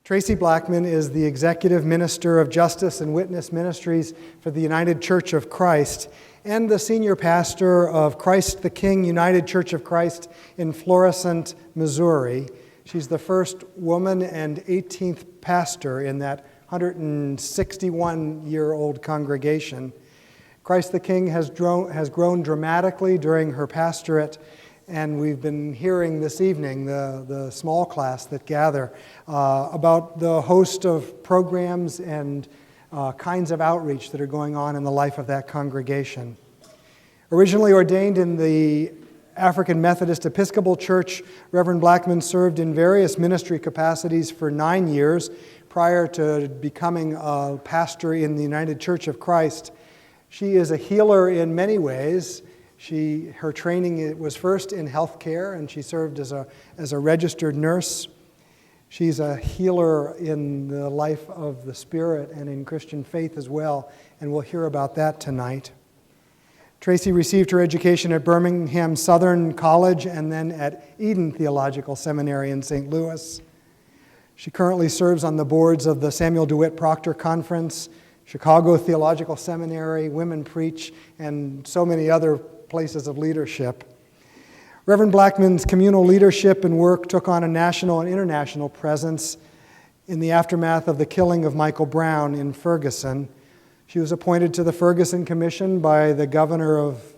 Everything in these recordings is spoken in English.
Traci Blackmon is the Executive Minister of Justice and Witness Ministries for the United Church of Christ and the Senior Pastor of Christ the King United Church of Christ in Florissant, Missouri. She's the first woman and 18th pastor in that 161-year-old congregation. Christ the King has grown dramatically during her pastorate, and we've been hearing this evening, the small class that gather, about the host of programs and kinds of outreach that are going on in the life of that congregation. Originally ordained in the African Methodist Episcopal Church, Reverend Blackmon served in various ministry capacities for 9 years prior to becoming a pastor in the United Church of Christ. She is a healer in many ways. Her training was first in healthcare, and she served as a registered nurse. She's a healer in the life of the Spirit and in Christian faith as well, and we'll hear about that tonight. Traci received her education at Birmingham Southern College and then at Eden Theological Seminary in St. Louis. She currently serves on the boards of the Samuel DeWitt Proctor Conference, Chicago Theological Seminary, Women Preach, and so many other places of leadership. Reverend Blackmon's communal leadership and work took on a national and international presence in the aftermath of the killing of Michael Brown in Ferguson. She was appointed to the Ferguson Commission by the governor of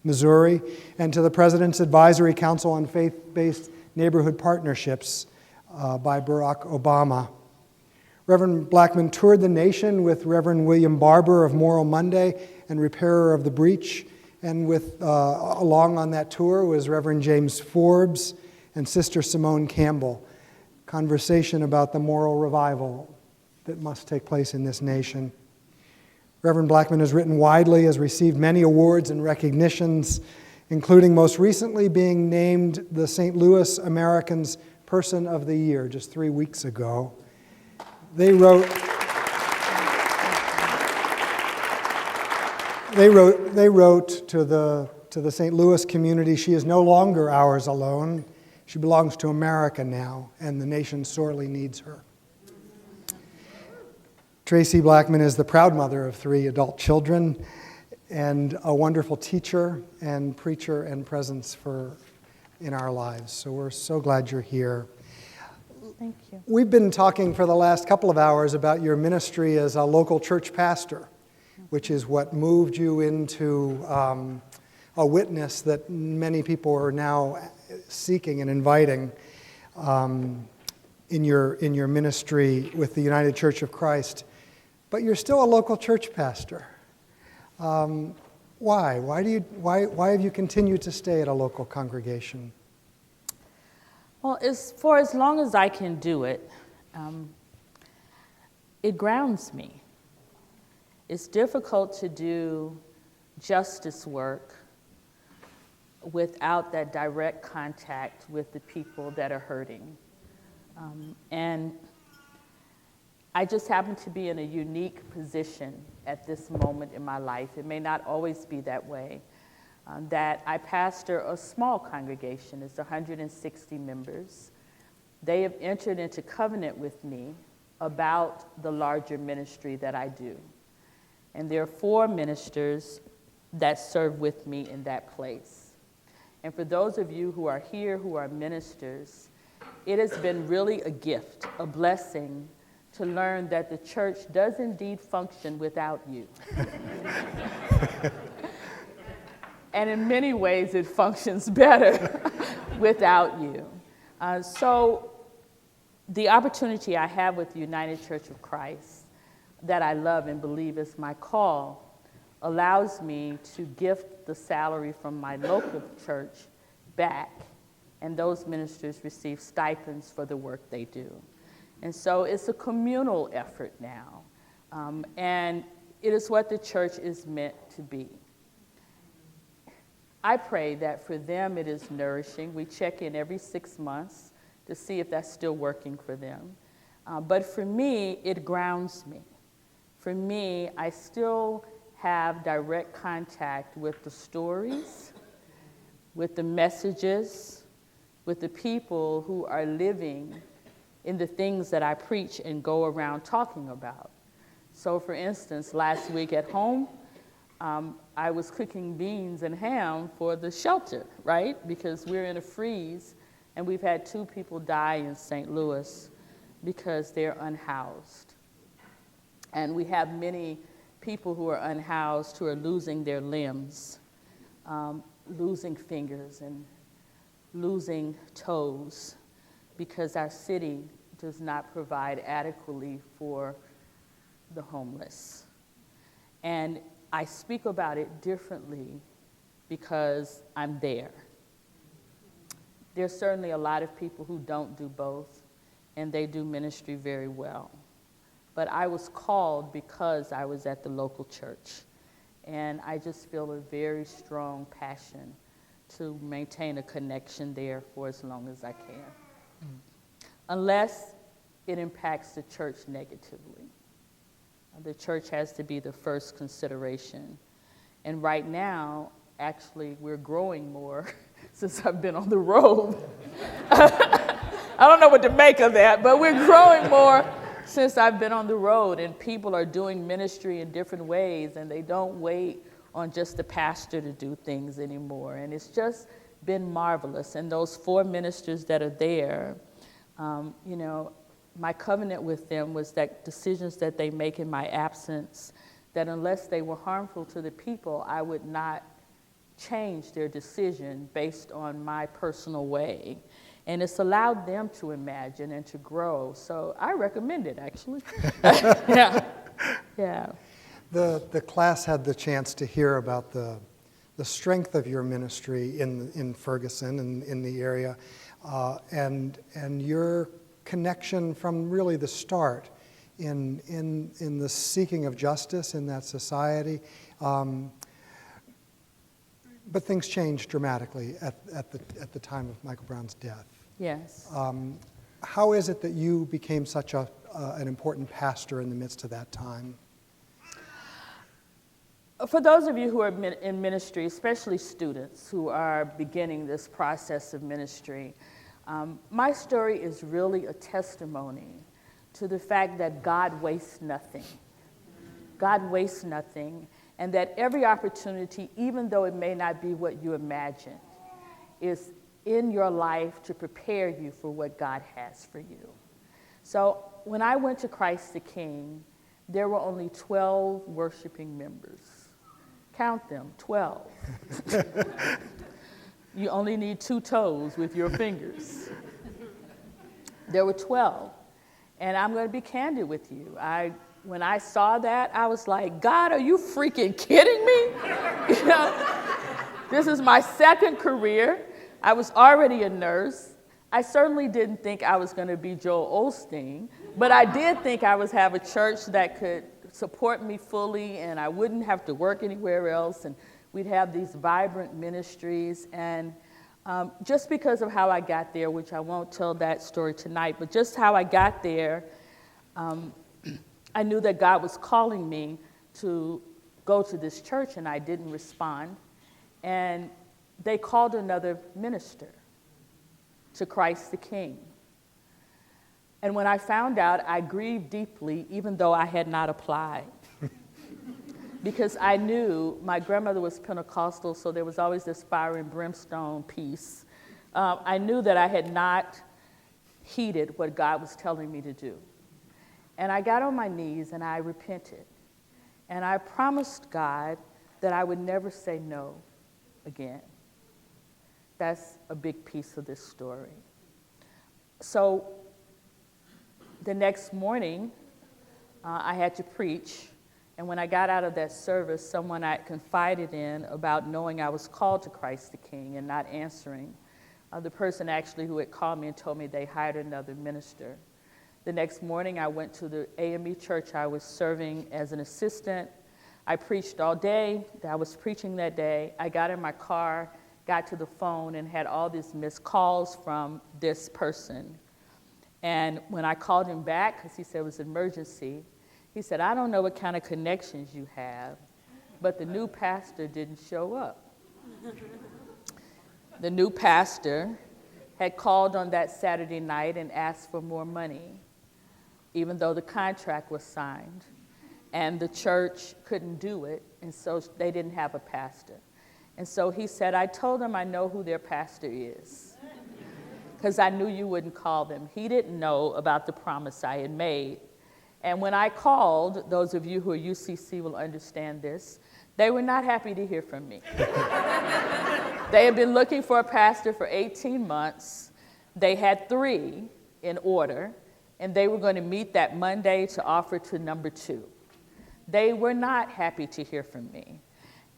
Missouri and to the President's Advisory Council on Faith-Based Neighborhood Partnerships by Barack Obama. Reverend Blackmon toured the nation with Reverend William Barber of Moral Monday and Repairer of the Breach, and along on that tour was Reverend James Forbes and Sister Simone Campbell. Conversation about the moral revival that must take place in this nation. Reverend Blackmon has written widely, has received many awards and recognitions, including most recently being named the St. Louis American's Person of the Year just 3 weeks ago. They wrote to the St. Louis community, she is no longer ours alone. She belongs to America now, and the nation sorely needs her. Traci Blackmon is the proud mother of 3 adult children and a wonderful teacher and preacher and presence in our lives. So we're so glad you're here. Thank you. We've been talking for the last couple of hours about your ministry as a local church pastor, which is what moved you into a witness that many people are now seeking and inviting in your ministry with the United Church of Christ. But you're still a local church pastor. Why? Why have you continued to stay at a local congregation? Well, for as long as I can do it, it grounds me. It's difficult to do justice work without that direct contact with the people that are hurting. And I just happen to be in a unique position at this moment in my life. It may not always be that way. That I pastor a small congregation. It's 160 members. They have entered into covenant with me about the larger ministry that I do. And there are 4 ministers that serve with me in that place. And for those of you who are here who are ministers, it has been really a gift, a blessing, to learn that the church does indeed function without you. And in many ways, it functions better without you. So the opportunity I have with the United Church of Christ that I love and believe is my call allows me to gift the salary from my local church back, and those ministers receive stipends for the work they do. And so it's a communal effort now, and it is what the church is meant to be. I pray that for them it is nourishing. We check in every 6 months to see if that's still working for them. But for me, it grounds me. For me, I still have direct contact with the stories, with the messages, with the people who are living in the things that I preach and go around talking about. So for instance, last week at home, I was cooking beans and ham for the shelter, right? Because we're in a freeze, and we've had 2 people die in St. Louis because they're unhoused. And we have many people who are unhoused who are losing their limbs, losing fingers and losing toes because our city does not provide adequately for the homeless. And I speak about it differently because I'm there. There's certainly a lot of people who don't do both, and they do ministry very well. But I was called because I was at the local church, and I just feel a very strong passion to maintain a connection there for as long as I can, unless it impacts the church negatively. The church has to be the first consideration. And right now, actually, we're growing more since I've been on the road. I don't know what to make of that, but we're growing more since I've been on the road, and people are doing ministry in different ways, and they don't wait on just the pastor to do things anymore. And it's just been marvelous. And those 4 ministers that are there, my covenant with them was that decisions that they make in my absence, that unless they were harmful to the people, I would not change their decision based on my personal way. And it's allowed them to imagine and to grow. So I recommend it, actually. Yeah. The class had the chance to hear about the strength of your ministry in Ferguson and in the area, and your connection from really the start in the seeking of justice in that society. But things changed dramatically at the time of Michael Brown's death. Yes. How is it that you became such an important pastor in the midst of that time? For those of you who are in ministry, especially students who are beginning this process of ministry, my story is really a testimony to the fact that God wastes nothing. God wastes nothing, and that every opportunity, even though it may not be what you imagine, is in your life to prepare you for what God has for you. So when I went to Christ the King, there were only 12 worshiping members. Count them, 12. You only need 2 toes with your fingers. There were 12. And I'm going to be candid with you. When I saw that, I was like, God, are you freaking kidding me? This is my 2nd career. I was already a nurse. I certainly didn't think I was going to be Joel Osteen, but I did think I would have a church that could support me fully, and I wouldn't have to work anywhere else, and we'd have these vibrant ministries. And just because of how I got there, which I won't tell that story tonight, but just how I got there, I knew that God was calling me to go to this church, and I didn't respond. And they called another minister to Christ the King. And when I found out, I grieved deeply, even though I had not applied. Because I knew my grandmother was Pentecostal, so there was always this fire and brimstone piece. I knew that I had not heeded what God was telling me to do. And I got on my knees and I repented. And I promised God that I would never say no again. That's a big piece of this story. So the next morning, I had to preach. And when I got out of that service, someone I confided in about knowing I was called to Christ the King and not answering, the person actually who had called me and told me they hired another minister. The next morning, I went to the AME church I was serving as an assistant. I preached all day. I was preaching that day. I got in my car, got to the phone, and had all these missed calls from this person. And when I called him back, because he said it was an emergency, he said, I don't know what kind of connections you have, but the new pastor didn't show up. The new pastor had called on that Saturday night and asked for more money, even though the contract was signed. And the church couldn't do it, and so they didn't have a pastor. And so he said, I told them I know who their pastor is, because I knew you wouldn't call them. He didn't know about the promise I had made. And when I called, those of you who are UCC will understand this, they were not happy to hear from me. They had been looking for a pastor for 18 months. They had 3 in order, and they were going to meet that Monday to offer to number 2. They were not happy to hear from me.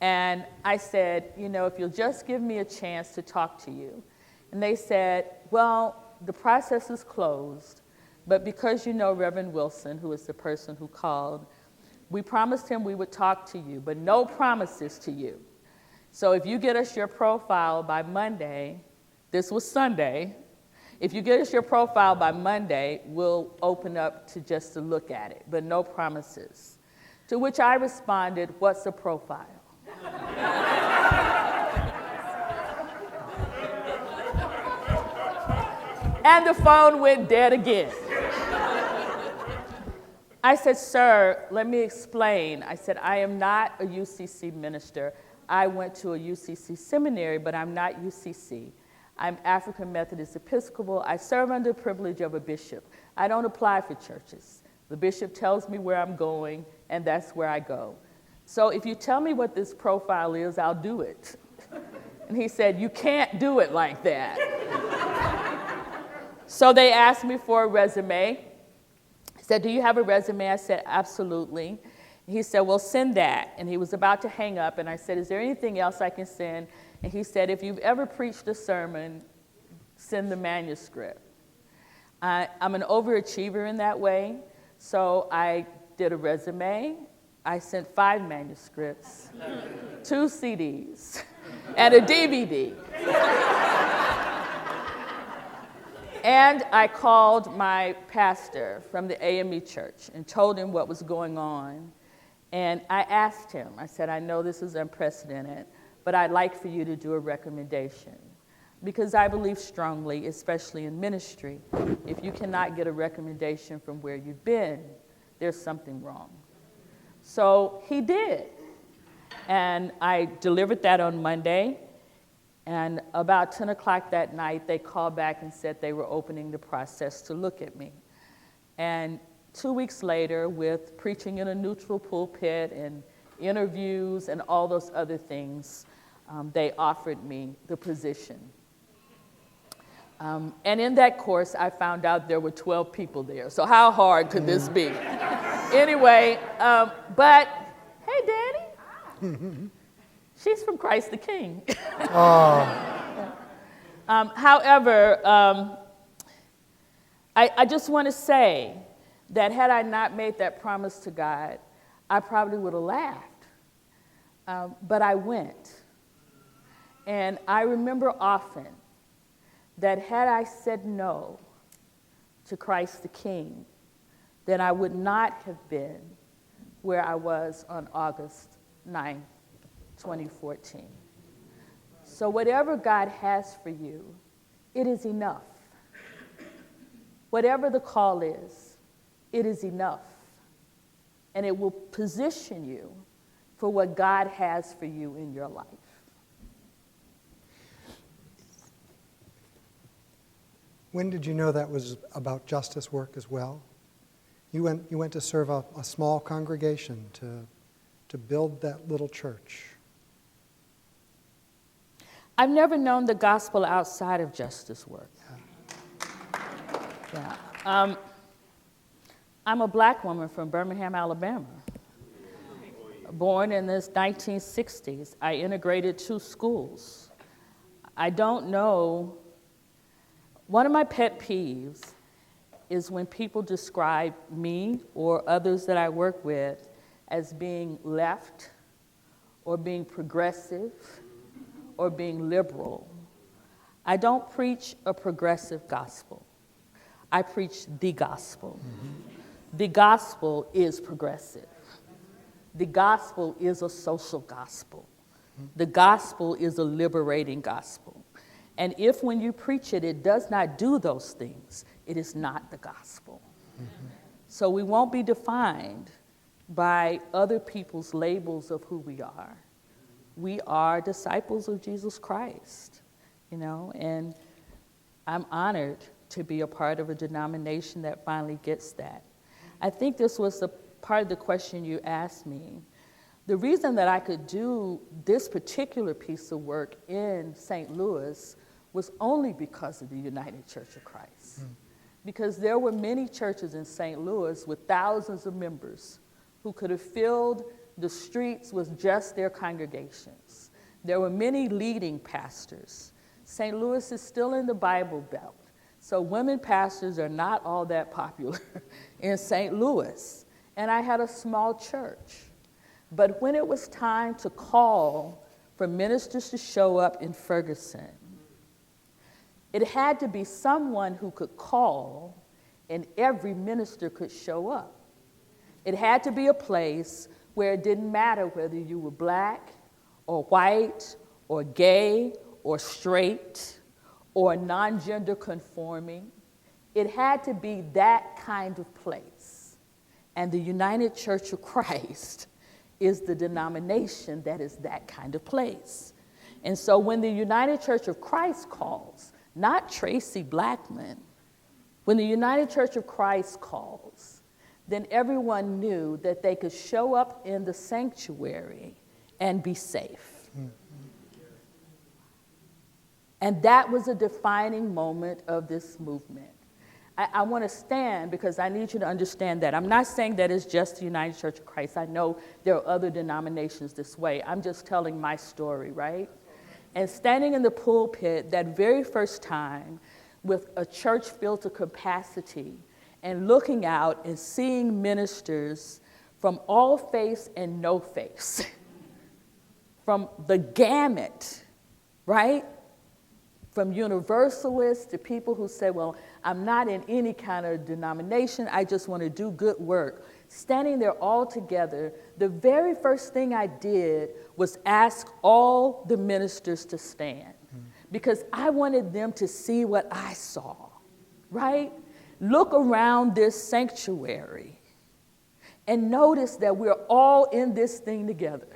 And I said, if you'll just give me a chance to talk to you. And they said, well, the process is closed, but because you know Reverend Wilson, who is the person who called, we promised him we would talk to you, but no promises to you. So if you get us your profile by Monday, this was Sunday, if you get us your profile by Monday, we'll open up to just to look at it, but no promises. To which I responded, what's a profile? And the phone went dead again. I said, sir, let me explain. I said, I am not a UCC minister. I went to a UCC seminary, but I'm not UCC. I'm African Methodist Episcopal. I serve under the privilege of a bishop. I don't apply for churches. The bishop tells me where I'm going, and that's where I go. So if you tell me what this profile is, I'll do it. And he said, you can't do it like that. So they asked me for a resume. He said, do you have a resume? I said, absolutely. He said, well, send that. And he was about to hang up, and I said, is there anything else I can send? And he said, if you've ever preached a sermon, send the manuscript. I'm an overachiever in that way, so I did a resume. I sent 5 manuscripts, 2 CDs, and a DVD. And I called my pastor from the AME church and told him what was going on. And I asked him, I said, I know this is unprecedented, but I'd like for you to do a recommendation. Because I believe strongly, especially in ministry, if you cannot get a recommendation from where you've been, there's something wrong. So he did. And I delivered that on Monday. And about 10 o'clock that night, they called back and said they were opening the process to look at me. And 2 weeks later, with preaching in a neutral pulpit and interviews and all those other things, they offered me the position. And in that course, I found out there were 12 people there. So how hard could this be? Anyway, but hey, Danny, she's from Christ the King. However, I just want to say that had I not made that promise to God, I probably would have laughed. But I went. And I remember often that had I said no to Christ the King, then I would not have been where I was on August 9th, 2014. So whatever God has for you, it is enough. Whatever the call is, it is enough. And it will position you for what God has for you in your life. When did you know that was about justice work as well? You went to serve a small congregation to build that little church. I've never known the gospel outside of justice work. Yeah. I'm a black woman from Birmingham, Alabama. Born in the 1960s. I integrated 2 schools. I don't know. One of my pet peeves is when people describe me or others that I work with as being left or being progressive or being liberal. I don't preach a progressive gospel. I preach the gospel. Mm-hmm. The gospel is progressive. The gospel is a social gospel. The gospel is a liberating gospel. And if when you preach it, it does not do those things, it is not the gospel. Mm-hmm. So we won't be defined by other people's labels of who we are. We are disciples of Jesus Christ, and I'm honored to be a part of a denomination that finally gets that. I think this was the part of the question you asked me. The reason that I could do this particular piece of work in St. Louis was only because of the United Church of Christ. Because there were many churches in St. Louis with thousands of members who could have filled the streets with just their congregations. There were many leading pastors. St. Louis is still in the Bible Belt, so women pastors are not all that popular in St. Louis. And I had a small church. But when it was time to call for ministers to show up in Ferguson, it had to be someone who could call and every minister could show up. It had to be a place where it didn't matter whether you were black or white or gay or straight or non-gender conforming. It had to be that kind of place. And the United Church of Christ is the denomination that is that kind of place. And so when the United Church of Christ calls, not Traci Blackmon, when the United Church of Christ calls, then everyone knew that they could show up in the sanctuary and be safe. Mm-hmm. And that was a defining moment of this movement. I want to stand because I need you to understand that. I'm not saying that it's just the United Church of Christ. I know there are other denominations this way. I'm just telling my story, right? And standing in the pulpit that very first time with a church filled to capacity and looking out and seeing ministers from all face and no face, from the gamut, right? From universalists to people who say, well, I'm not in any kind of denomination, I just want to do good work. Standing there all together, the very first thing I did was ask all the ministers to stand because I wanted them to see what I saw, right? Look around this sanctuary and notice that we're all in this thing together.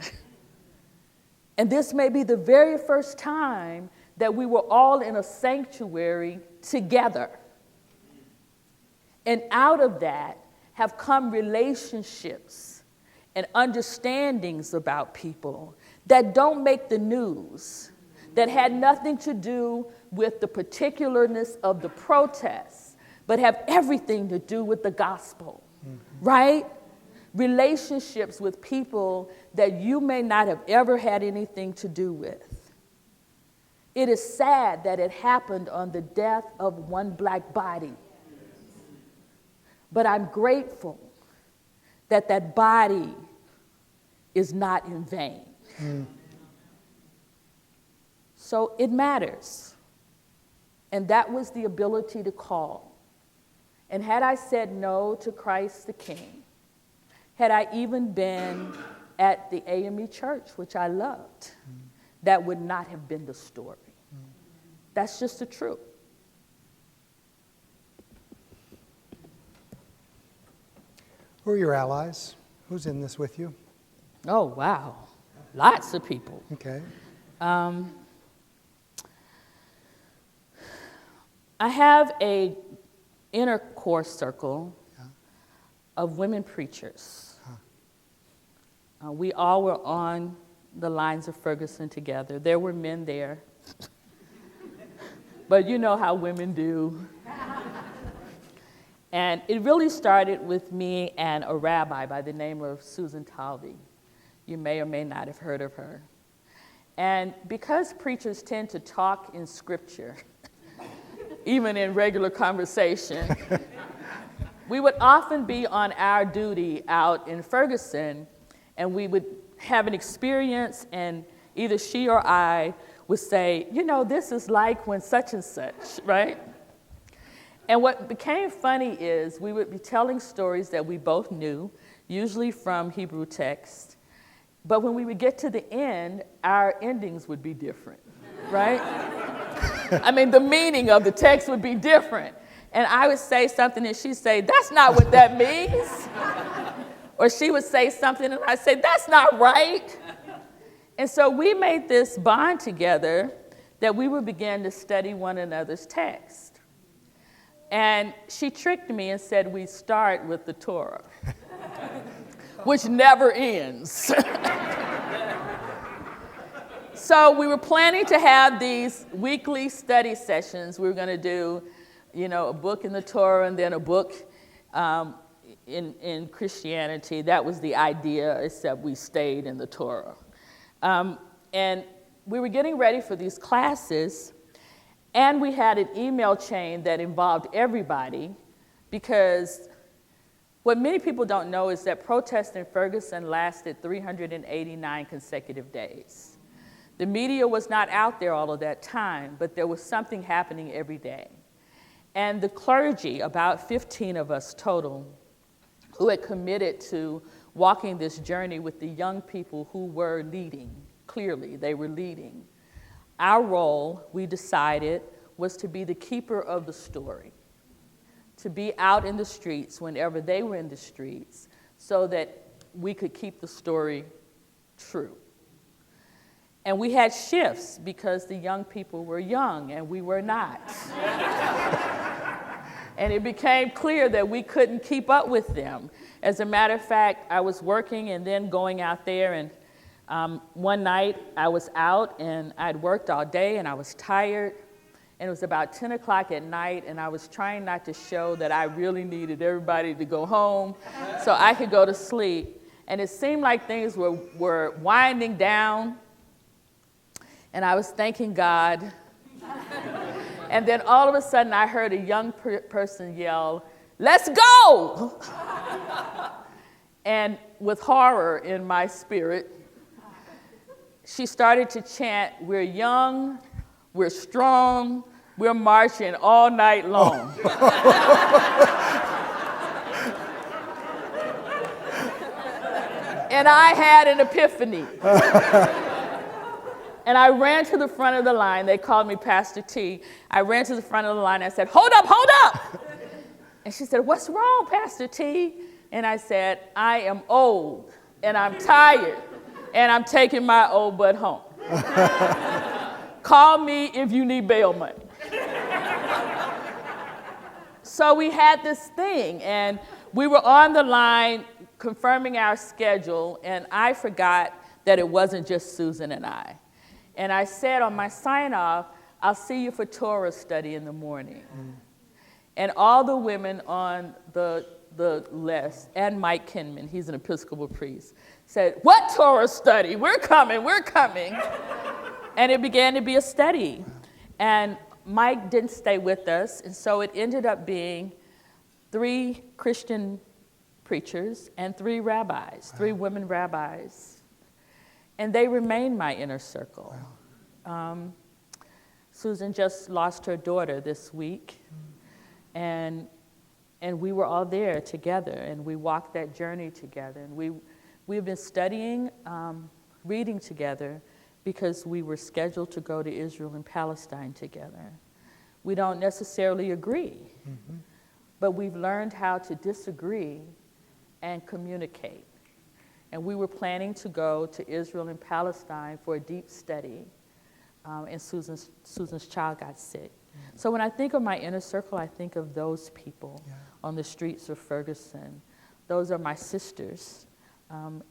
And this may be the very first time that we were all in a sanctuary together. And out of that have come relationships and understandings about people that don't make the news, that had nothing to do with the particularness of the protests, but have everything to do with the gospel, right? Relationships with people that you may not have ever had anything to do with. It is sad that it happened on the death of one black body. But I'm grateful that that body is not in vain. So it matters. And that was the ability to call. And had I said no to Christ the King, had I even been at the AME church, which I loved, that would not have been the story. That's just the truth. Who are your allies? Who's in this with you? Oh, wow. Lots of people. Okay. I have a inner core circle of women preachers. We all were on the lines of Ferguson together. There were men there. But you know how women do. And it really started with me and a rabbi by the name of Susan Talby. You may or may not have heard of her. And because preachers tend to talk in scripture, even in regular conversation, we would often be on our duty out in Ferguson, and we would have an experience, and either she or I would say, you know, this is like when such and such, right? And what became funny is we would be telling stories that we both knew, usually from Hebrew text, but when we would get to the end, our endings would be different, right? I mean, the meaning of the text would be different. And I would say something and she'd say, that's not what that means. Or she would say something and I'd say, that's not right. And so we made this bond together that we would begin to study one another's text. And she tricked me and said we start with the Torah, which never ends. So we were planning to have these weekly study sessions. We were going to do, a book in the Torah and then a book in Christianity. That was the idea, except we stayed in the Torah. And we were getting ready for these classes, and we had an email chain that involved everybody, because what many people don't know is that protests in Ferguson lasted 389 consecutive days. The media was not out there all of that time, but there was something happening every day. And the clergy, about 15 of us total, who had committed to walking this journey with the young people who were leading, clearly they were leading. Our role, we decided, was to be the keeper of the story, to be out in the streets whenever they were in the streets so that we could keep the story true. And we had shifts because the young people were young and we were not. And it became clear that we couldn't keep up with them. As a matter of fact, I was working and then going out there, and one night I was out and I'd worked all day and I was tired, and it was about 10 o'clock at night, and I was trying not to show that I really needed everybody to go home so I could go to sleep. And it seemed like things were winding down, and I was thanking God. And then all of a sudden I heard a young person yell, "Let's go!" And with horror in my spirit, she started to chant, "We're young, we're strong, we're marching all night long." And I had an epiphany. And I ran to the front of the line. They called me Pastor T. I ran to the front of the line. I said, "Hold up, hold up." And she said, "What's wrong, Pastor T?" And I said, "I am old, and I'm tired, and I'm taking my old butt home. Call me if you need bail money." So we had this thing, and we were on the line confirming our schedule, and I forgot that it wasn't just Susan and I. And I said on my sign-off, "I'll see you for Torah study in the morning." And all the women on the list, and Mike Kinman, he's an Episcopal priest, said, "What Torah study? We're coming, we're coming." And it began to be a study. And Mike didn't stay with us, and so it ended up being 3 Christian preachers and 3 rabbis, 3 women rabbis. And they remain my inner circle. Wow. Susan just lost her daughter this week, and we were all there together, and we walked that journey together. And we've been studying, reading together, because we were scheduled to go to Israel and Palestine together. We don't necessarily agree, but we've learned how to disagree and communicate. And we were planning to go to Israel and Palestine for a deep study, and Susan's child got sick. So when I think of my inner circle, I think of those people on the streets of Ferguson. Those are my sisters,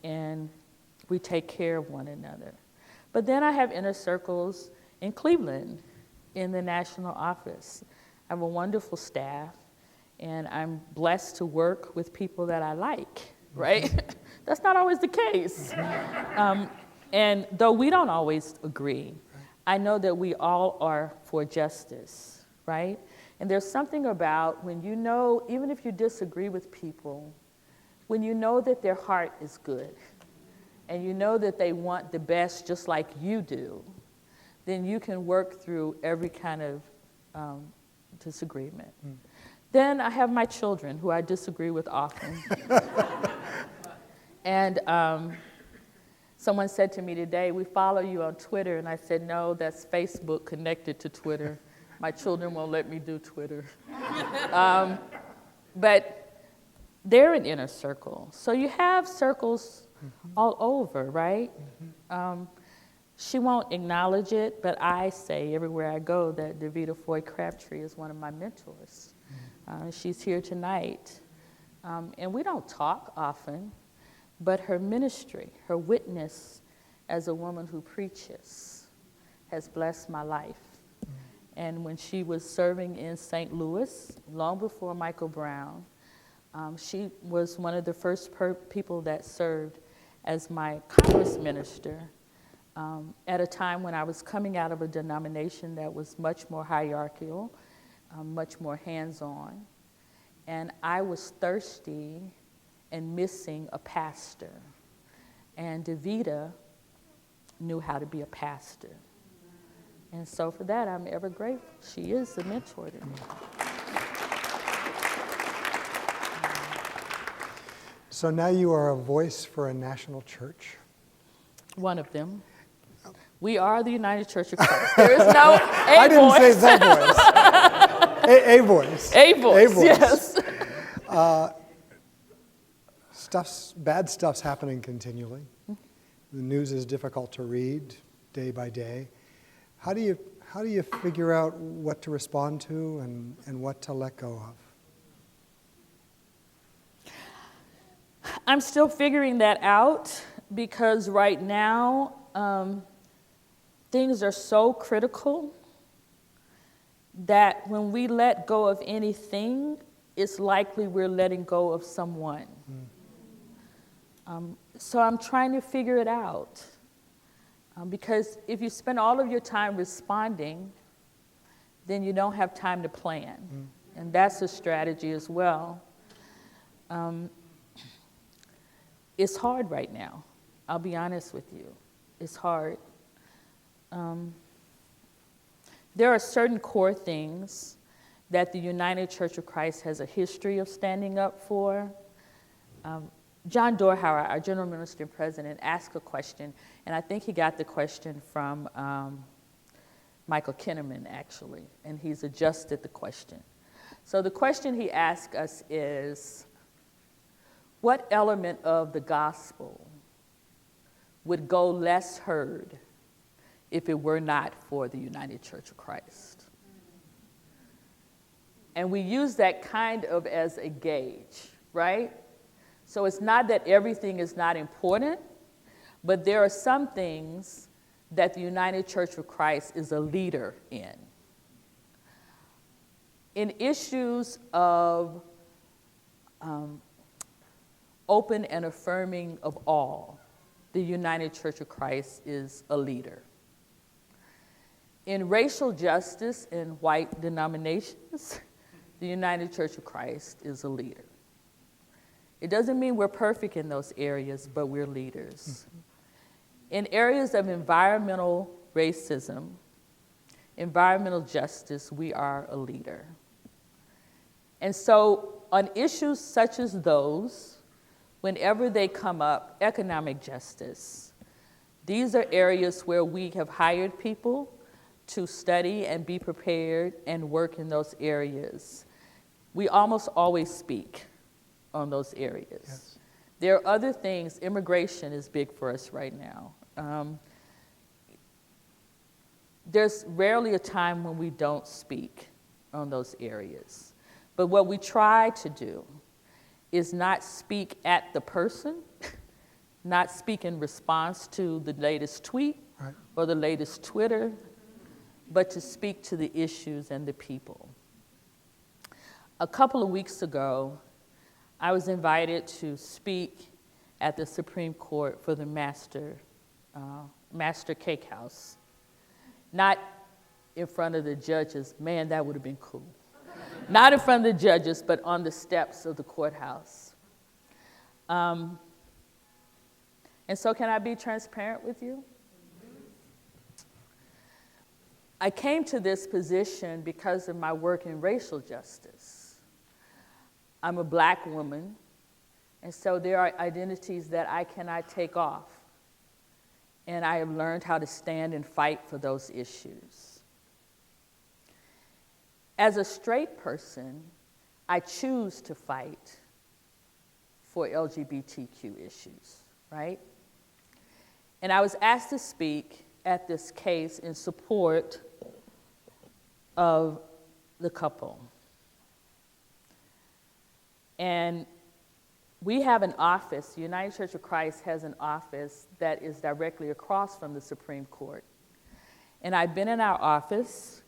and we take care of one another. But then I have inner circles in Cleveland, in the national office. I have a wonderful staff, and I'm blessed to work with people that I like, right? That's not always the case. And though we don't always agree, I know that we all are for justice, right? And there's something about when you know, even if you disagree with people, when you know that their heart is good, and you know that they want the best just like you do, then you can work through every kind of disagreement. Then I have my children, who I disagree with often. And someone said to me today, "We follow you on Twitter." And I said, "No, that's Facebook connected to Twitter." My children won't let me do Twitter. But they're an inner circle. So you have circles all over, right? She won't acknowledge it, but I say everywhere I go that Davida Foy Crabtree is one of my mentors. She's here tonight. And we don't talk often, but her ministry, her witness as a woman who preaches has blessed my life. And when she was serving in St. Louis, long before Michael Brown, she was one of the first people that served as my Congress minister at a time when I was coming out of a denomination that was much more hierarchical, much more hands-on. And I was thirsty and missing a pastor. And Davida knew how to be a pastor. And so for that, I'm ever grateful. She is a mentor to me. So now you are a voice for a national church. One of them. We are the United Church of Christ. There is no a I didn't voice. say the voice. A voice. A voice, yes. Bad stuff's happening continually. The news is difficult to read day by day. How do you figure out what to respond to and what to let go of? I'm still figuring that out because right now things are so critical that when we let go of anything, it's likely we're letting go of someone. So I'm trying to figure it out. Because if you spend all of your time responding, then you don't have time to plan. And that's a strategy as well. It's hard right now. I'll be honest with you. It's hard. There are certain core things that the United Church of Christ has a history of standing up for. John Dorhauer, our general minister and president, asked a question, and I think he got the question from Michael Kinnaman, actually, and he's adjusted the question. So the question he asked us is, what element of the gospel would go less heard if it were not for the United Church of Christ? And we use that kind of as a gauge, right? So it's not that everything is not important, but there are some things that the United Church of Christ is a leader in. In issues of open and affirming of all, the United Church of Christ is a leader. In racial justice in white denominations, the United Church of Christ is a leader. It doesn't mean we're perfect in those areas, but we're leaders. In areas of environmental racism, environmental justice, we are a leader. And so on issues such as those, whenever they come up, economic justice, these are areas where we have hired people to study and be prepared and work in those areas. We almost always speak on those areas. Yes. There are other things. Immigration is big for us right now. There's rarely a time when we don't speak on those areas. But what we try to do is not speak at the person, not speak in response to the latest tweet or the latest Twitter, but to speak to the issues and the people. A couple of weeks ago, I was invited to speak at the Supreme Court for the Master Cake House. Not in front of the judges. Man, that would have been cool. Not in front of the judges, but on the steps of the courthouse. And so can I be transparent with you? I came to this position because of my work in racial justice. I'm a black woman, and so there are identities that I cannot take off. And I have learned how to stand and fight for those issues. As a straight person, I choose to fight for LGBTQ issues, right? And I was asked to speak at this case in support of the couple. And we have an office, the United Church of Christ has an office that is directly across from the Supreme Court. And I'd been in our office,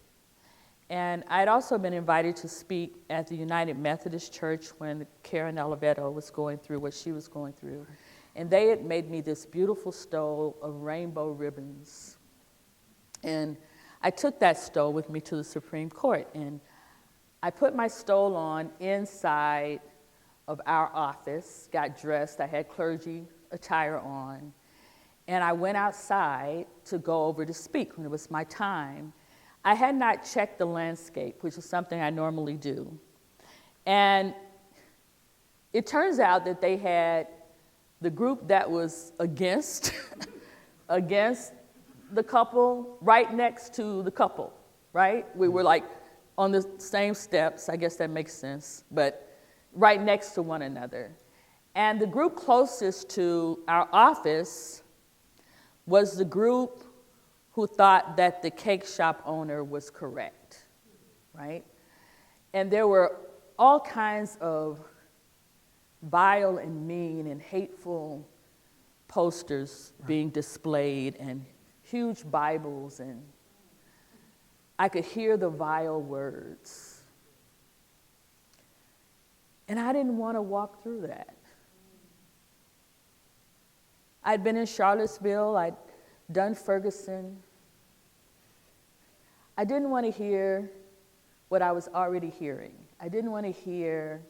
and I'd also been invited to speak at the United Methodist Church when Karen Oliveto was going through what she was going through. And they had made me this beautiful stole of rainbow ribbons. And I took that stole with me to the Supreme Court, and I put my stole on inside of our office, got dressed, I had clergy attire on, and I went outside to go over to speak when it was my time. I had not checked the landscape, which is something I normally do. And it turns out that they had the group that was against the couple right next to the couple, right? We were like on the same steps, I guess that makes sense, but right next to one another. And the group closest to our office was the group who thought that the cake shop owner was correct, right? And there were all kinds of vile and mean and hateful posters being displayed and huge Bibles, and I could hear the vile words. And I didn't want to walk through that. I'd been in Charlottesville, I'd done Ferguson. I didn't want to hear what I was already hearing. I didn't want to hear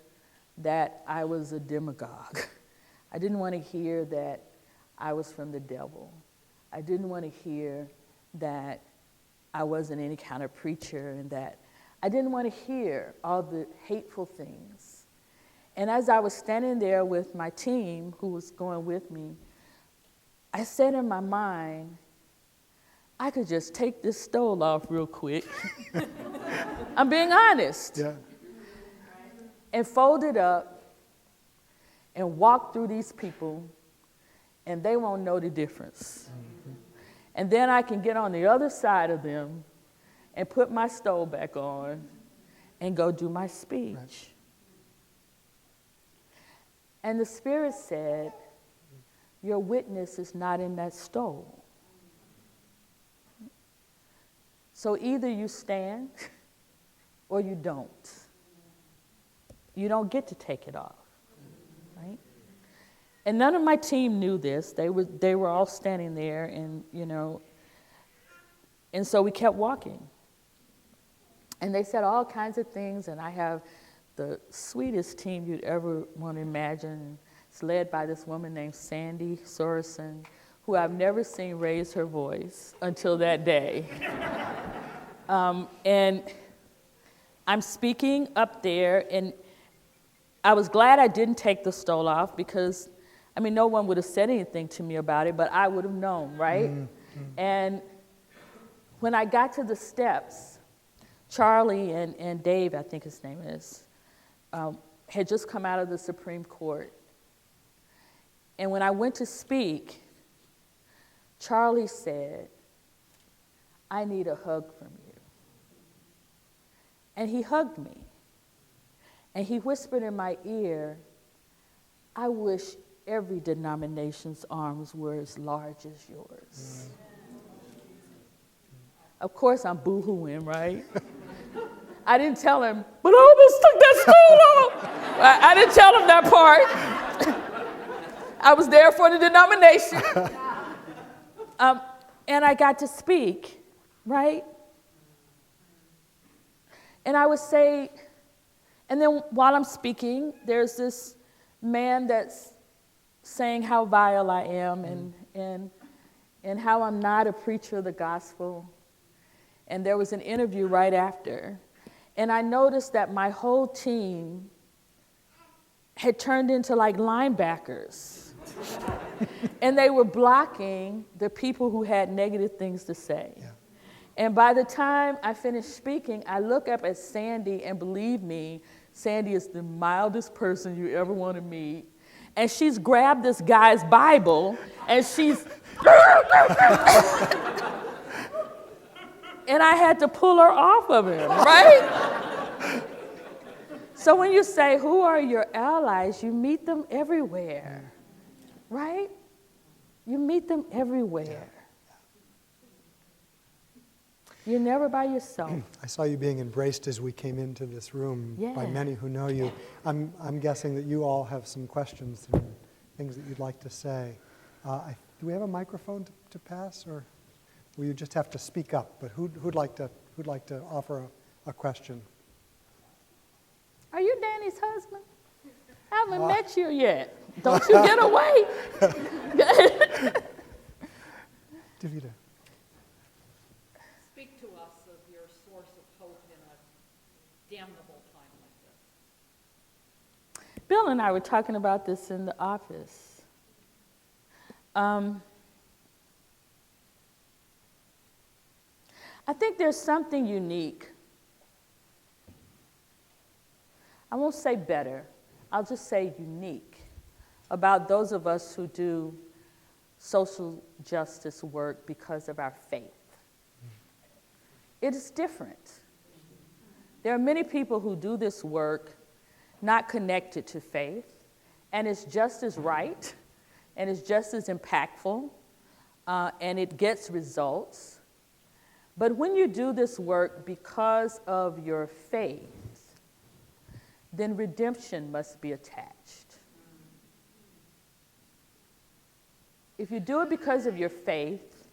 that I was a demagogue. I didn't want to hear that I was from the devil. I didn't want to hear that I wasn't any kind of preacher, and that I didn't want to hear all the hateful things. And as I was standing there with my team who was going with me, I said in my mind, I could just take this stole off real quick. I'm being honest. Yeah. And fold it up and walk through these people, and they won't know the difference. Mm-hmm. And then I can get on the other side of them and put my stole back on and go do my speech. Right. And the Spirit said, your witness is not in that stole. So either you stand or you don't. You don't get to take it off, right? And none of my team knew this. They were all standing there, and and so we kept walking. And they said all kinds of things, and I have the sweetest team you'd ever want to imagine. It's led by this woman named Sandy Sorensen, who I've never seen raise her voice until that day. And I'm speaking up there, and I was glad I didn't take the stole off, because, no one would have said anything to me about it, but I would have known, right? Mm-hmm. And when I got to the steps, Charlie and Dave, I think his name is, had just come out of the Supreme Court. And when I went to speak, Charlie said, I need a hug from you. And he hugged me. And he whispered in my ear, I wish every denomination's arms were as large as yours. Of course, I'm boo-hooing, right? I didn't tell him, but I almost took that stole off. I didn't tell him that part. I was there for the denomination. And I got to speak, right? And I would say, and then while I'm speaking, there's this man that's saying how vile I am and how I'm not a preacher of the gospel. And there was an interview right after. And I noticed that my whole team had turned into like linebackers. And they were blocking the people who had negative things to say. Yeah. And by the time I finished speaking, I look up at Sandy, and believe me, Sandy is the mildest person you ever want to meet. And she's grabbed this guy's Bible, and she's... and I had to pull her off of him, right? So when you say, who are your allies, you meet them everywhere, right? You meet them everywhere. You're never by yourself. I saw you being embraced as we came into this room by many who know you. I'm guessing that you all have some questions and things that you'd like to say. Do we have a microphone to pass, or will you just have to speak up? But who'd like to offer a question? Are you Danny's husband? I haven't met you yet. Don't you get away. Davida. Speak to us of your source of hope in a damnable time like this. Bill and I were talking about this in the office. I think there's something unique. I won't say better, I'll just say unique about those of us who do social justice work because of our faith. It is different. There are many people who do this work not connected to faith, and it's just as right, and it's just as impactful, and it gets results. But when you do this work because of your faith, then redemption must be attached. If you do it because of your faith,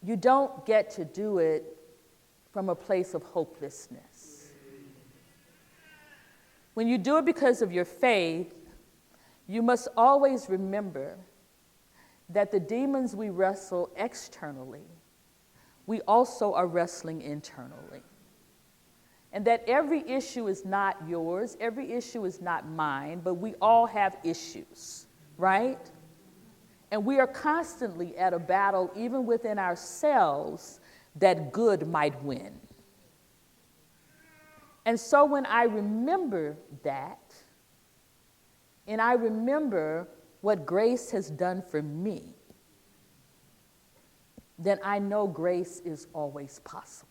you don't get to do it from a place of hopelessness. When you do it because of your faith, you must always remember that the demons we wrestle externally, we also are wrestling internally. And that every issue is not yours, every issue is not mine, but we all have issues, right? And we are constantly at a battle, even within ourselves, that good might win. And so when I remember that, and I remember what grace has done for me, then I know grace is always possible.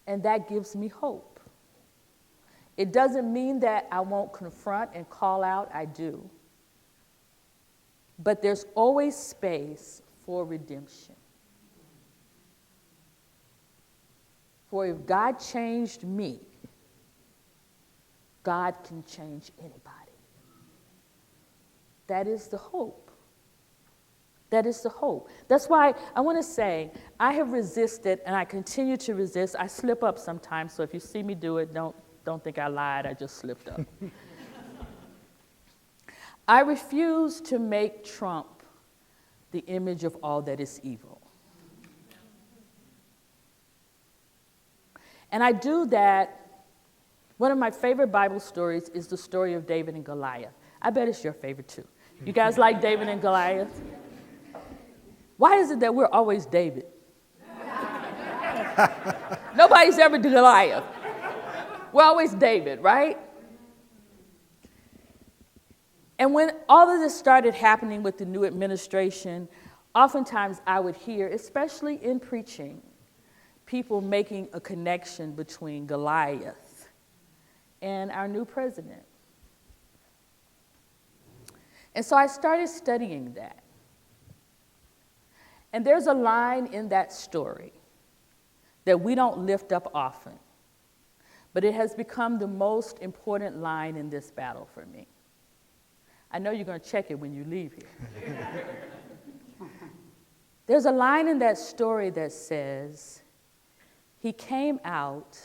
And that gives me hope. It doesn't mean that I won't confront and call out, I do. But there's always space for redemption. For if God changed me, God can change anybody. That is the hope. That is the hope. That's why I want to say I have resisted and I continue to resist. I slip up sometimes, so if you see me do it, don't think I lied. I just slipped up. I refuse to make Trump the image of all that is evil. And I do that. One of my favorite Bible stories is the story of David and Goliath. I bet it's your favorite too. You guys like David and Goliath? Why is it that we're always David? Nobody's ever Goliath. We're always David, right? And when all of this started happening with the new administration, oftentimes I would hear, especially in preaching, people making a connection between Goliath and our new president. And so I started studying that. And there's a line in that story that we don't lift up often, but it has become the most important line in this battle for me. I know you're going to check it when you leave here. There's a line in that story that says, he came out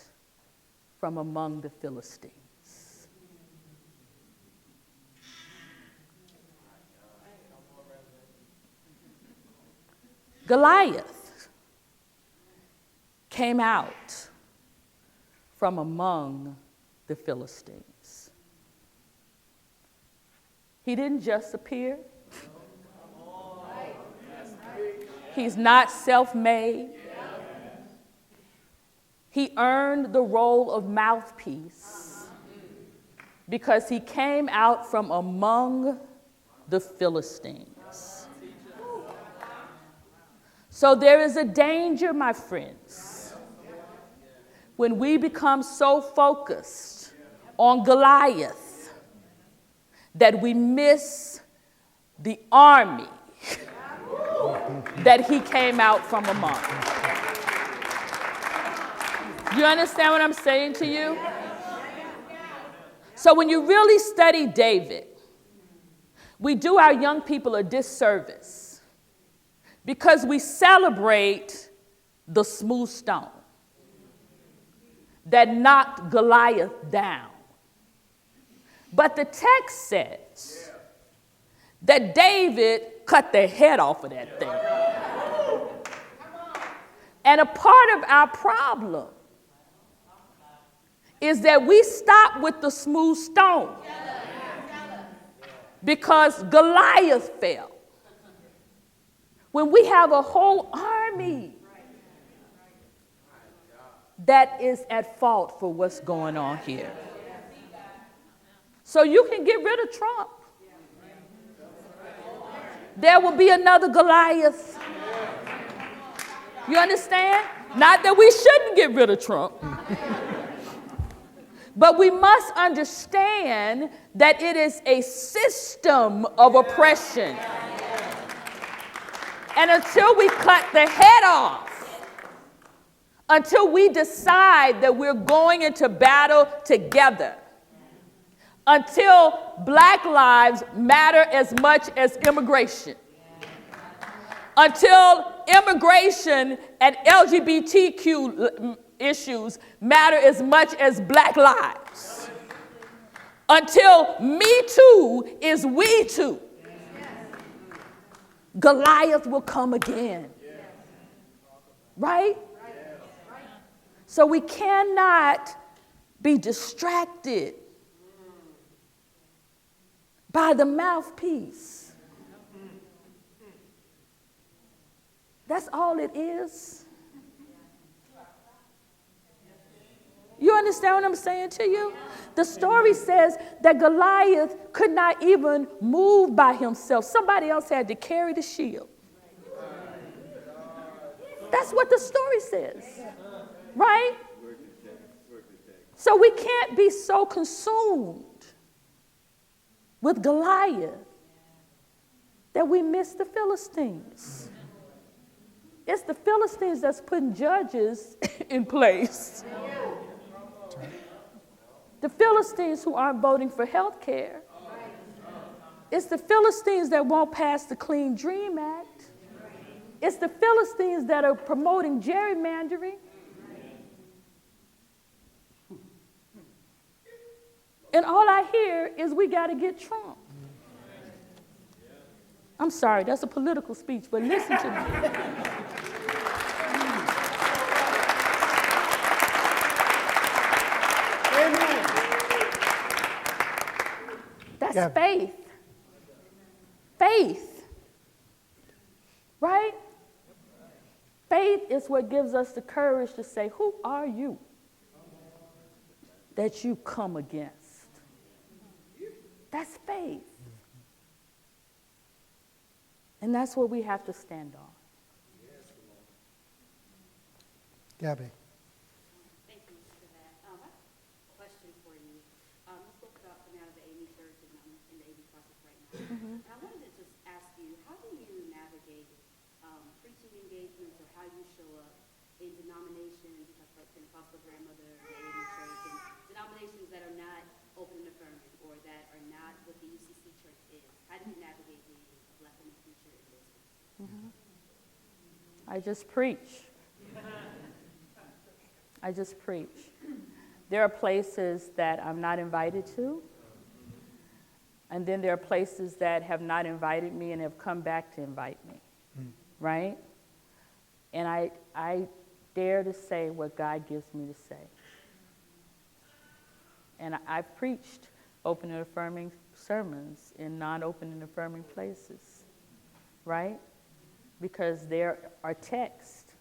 from among the Philistines. Goliath came out from among the Philistines. He didn't just appear. He's not self-made. He earned the role of mouthpiece because he came out from among the Philistines. So there is a danger, my friends, when we become so focused on Goliath that we miss the army that he came out from among. You understand what I'm saying to you? So when you really study David, we do our young people a disservice because we celebrate the smooth stone that knocked Goliath down. But the text says that David cut the head off of that thing. And a part of our problem is that we stop with the smooth stone because Goliath fell. When we have a whole army that is at fault for what's going on here. So you can get rid of Trump. There will be another Goliath. You understand? Not that we shouldn't get rid of Trump. But we must understand that it is a system of oppression. And until we cut the head off, until we decide that we're going into battle together, until black lives matter as much as immigration, until immigration and LGBTQ issues matter as much as black lives, until me too is we too, Goliath will come again. Right? So we cannot be distracted by the mouthpiece. That's all it is. You understand what I'm saying to you? The story says that Goliath could not even move by himself. Somebody else had to carry the shield. That's what the story says, right? So we can't be so consumed with Goliath that we miss the Philistines. It's the Philistines that's putting judges in place. The Philistines who aren't voting for health care. It's the Philistines that won't pass the Clean Dream Act. It's the Philistines that are promoting gerrymandering. And all I hear is we got to get Trump. I'm sorry, that's a political speech, but listen to me. That's faith. Faith. Right? Faith is what gives us the courage to say, who are you that you come against? That's faith. And that's what we have to stand on. Gabby. Thank you for that. I have a question for you. You spoke about coming out of the AME church, and I'm in the AME process right now. And I wanted to just ask you, how do you navigate preaching engagements or how you show up in denominations, like Pentecostal grandmother, the AME church, and denominations that are not open and affirming or that are not what the UCC church is? How do you navigate being a black woman preacher in those spaces? I just preach. I just preach. There are places that I'm not invited to, and then there are places that have not invited me and have come back to invite me, right? And I dare to say what God gives me to say. And I've preached open and affirming sermons in non-open and affirming places, right? because there are texts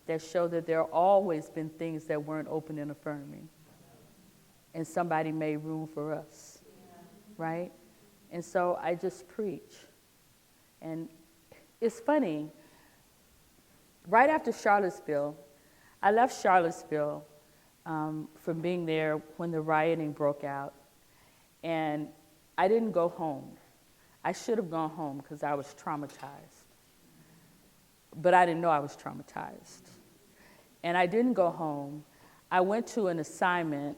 that show that there have always been things that weren't open and affirming. And somebody made room for us, right? And so I just preach. And it's funny, right after Charlottesville, I left Charlottesville from being there when the rioting broke out, and I didn't go home. I should have gone home because I was traumatized, but I didn't know I was traumatized. And I didn't go home. I went to an assignment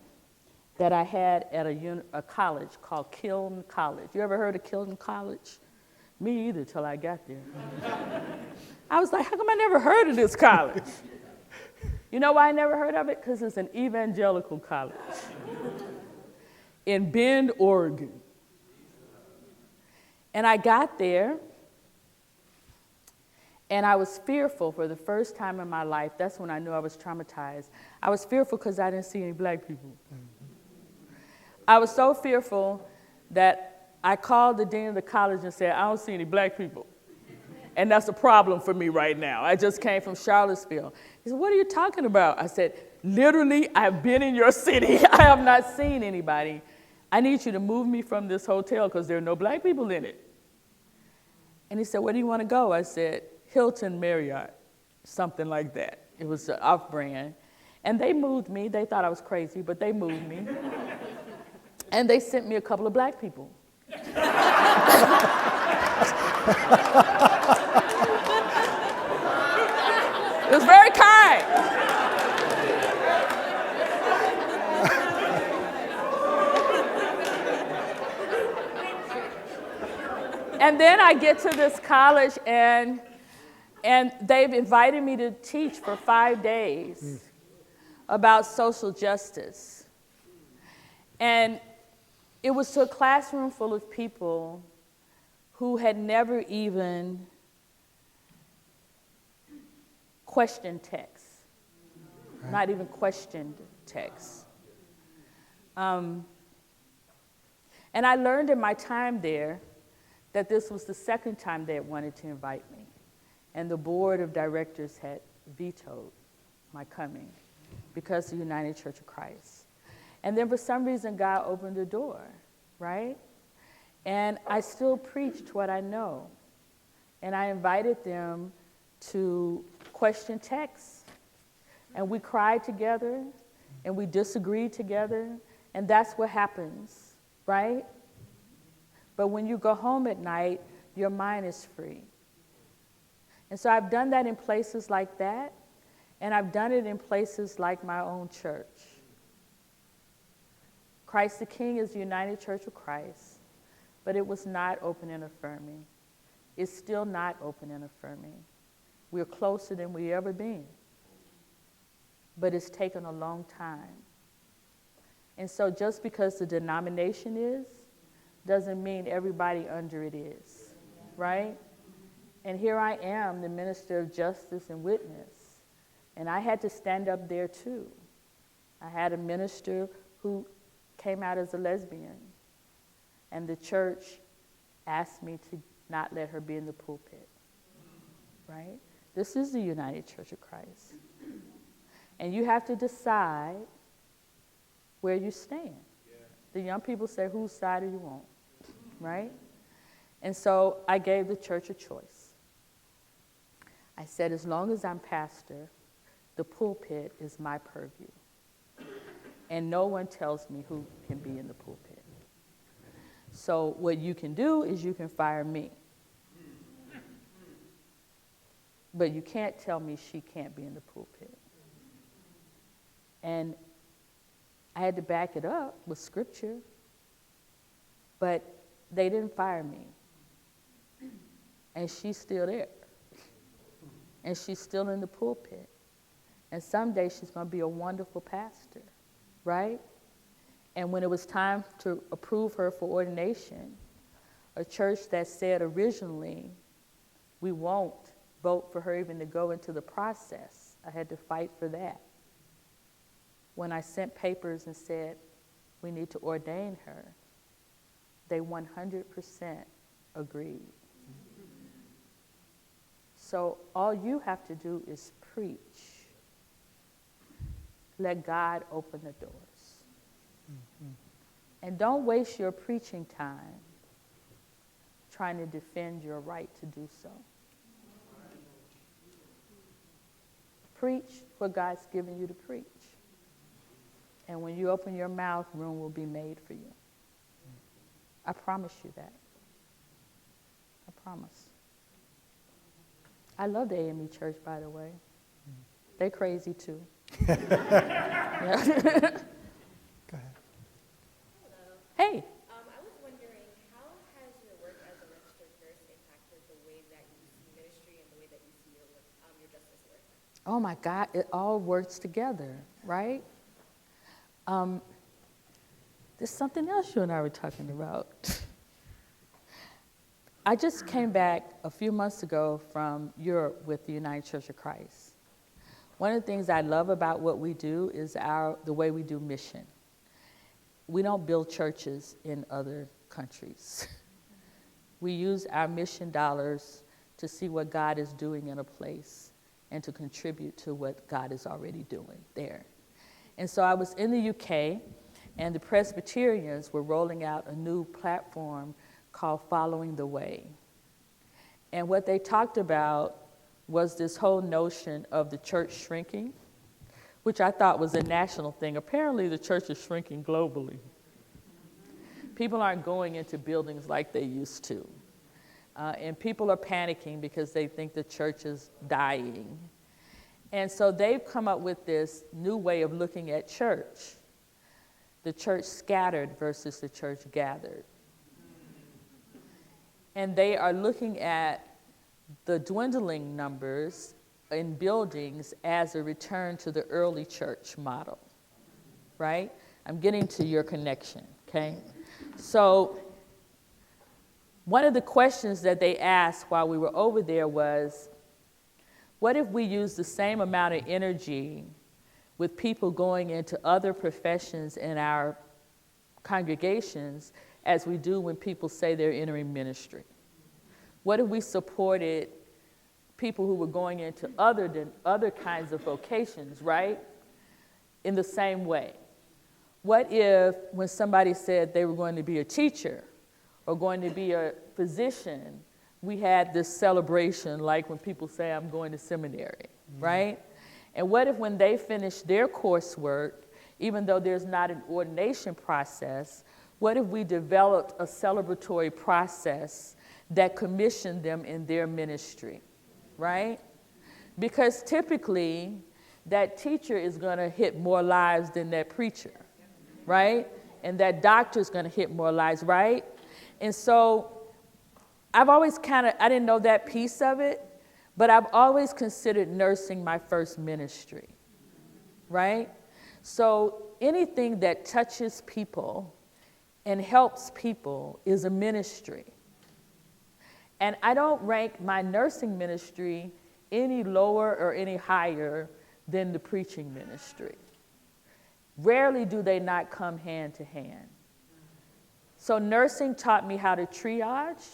that I had at a college called Kilton College. You ever heard of Kilton College? Me either till I got there. I was like, how come I never heard of this college? You know why I never heard of it? Because it's an evangelical college in Bend, Oregon. And I got there, and I was fearful for the first time in my life. That's when I knew I was traumatized. I was fearful because I didn't see any black people. I was so fearful that I called the dean of the college and said, I don't see any black people. And that's a problem for me right now. I just came from Charlottesville. He said, what are you talking about? I said, literally, I've been in your city. I have not seen anybody. I need you to move me from this hotel because there are no black people in it. And he said, where do you want to go? I said, Hilton Marriott, something like that. It was off-brand. And they moved me. They thought I was crazy, but they moved me. And they sent me a couple of black people. It was very kind. And then I get to this college, and they've invited me to teach for 5 days about social justice. And it was to a classroom full of people who had never even questioned text, not even questioned text. And I learned in my time there that this was the second time they had wanted to invite me. And the board of directors had vetoed my coming because of the United Church of Christ. And then for some reason, God opened the door, right? And I still preached what I know. And I invited them to question text. And we cried together, and we disagreed together, and that's what happens, right? But when you go home at night, your mind is free. And so I've done that in places like that, and I've done it in places like my own church. Christ the King is the United Church of Christ, but it was not open and affirming. It's still not open and affirming. We're closer than we've ever been, but it's taken a long time. And so just because the denomination is, doesn't mean everybody under it is, right? And here I am, the minister of justice and witness, and I had to stand up there too. I had a minister who came out as a lesbian, and the church asked me to not let her be in the pulpit, right? This is the United Church of Christ. And you have to decide where you stand. Yeah. The young people say, whose side are you on, right? And so I gave the church a choice. I said, as long as I'm pastor, the pulpit is my purview. And no one tells me who can be in the pulpit. So what you can do is you can fire me. But you can't tell me she can't be in the pulpit. And I had to back it up with scripture. But they didn't fire me. And she's still there. And she's still in the pulpit. And someday she's going to be a wonderful pastor. Right? And when it was time to approve her for ordination, a church that said originally, we won't vote for her even to go into the process. I had to fight for that. When I sent papers and said, we need to ordain her, they 100% agreed. So all you have to do is preach. Let God open the doors. And don't waste your preaching time trying to defend your right to do so. Preach what God's given you to preach. And when you open your mouth, room will be made for you. I promise you that. I promise. I love the AME church, by the way. They're crazy too. Yeah. Go ahead. Hey. I was wondering, how has your work as a registered nurse impacted the way that you see ministry and the way that you see your work, your justice work? Oh my God, it all works together, right? There's something else you and I were talking about. I just came back a few months ago from Europe with the United Church of Christ. One of the things I love about what we do is the way we do mission. We don't build churches in other countries. We use our mission dollars to see what God is doing in a place and to contribute to what God is already doing there. And so I was in the UK, and the Presbyterians were rolling out a new platform called Following the Way. And what they talked about was this whole notion of the church shrinking, which I thought was a national thing. Apparently, the church is shrinking globally. People aren't going into buildings like they used to. And people are panicking because they think the church is dying. And so they've come up with this new way of looking at church. The church scattered versus the church gathered. And they are looking at the dwindling numbers in buildings as a return to the early church model, right? I'm getting to your connection, okay? So one of the questions that they asked while we were over there was, what if we use the same amount of energy with people going into other professions in our congregations as we do when people say they're entering ministry? What if we supported people who were going into other kinds of vocations, right, in the same way? What if when somebody said they were going to be a teacher or going to be a physician, we had this celebration like when people say, I'm going to seminary, right? And what if when they finish their coursework, even though there's not an ordination process, what if we developed a celebratory process that commissioned them in their ministry, right? Because typically, that teacher is going to hit more lives than that preacher, right? And that doctor is going to hit more lives, right? And so I've always I didn't know that piece of it, but I've always considered nursing my first ministry, right? So anything that touches people and helps people is a ministry. And I don't rank my nursing ministry any lower or any higher than the preaching ministry. Rarely do they not come hand to hand. So nursing taught me how to triage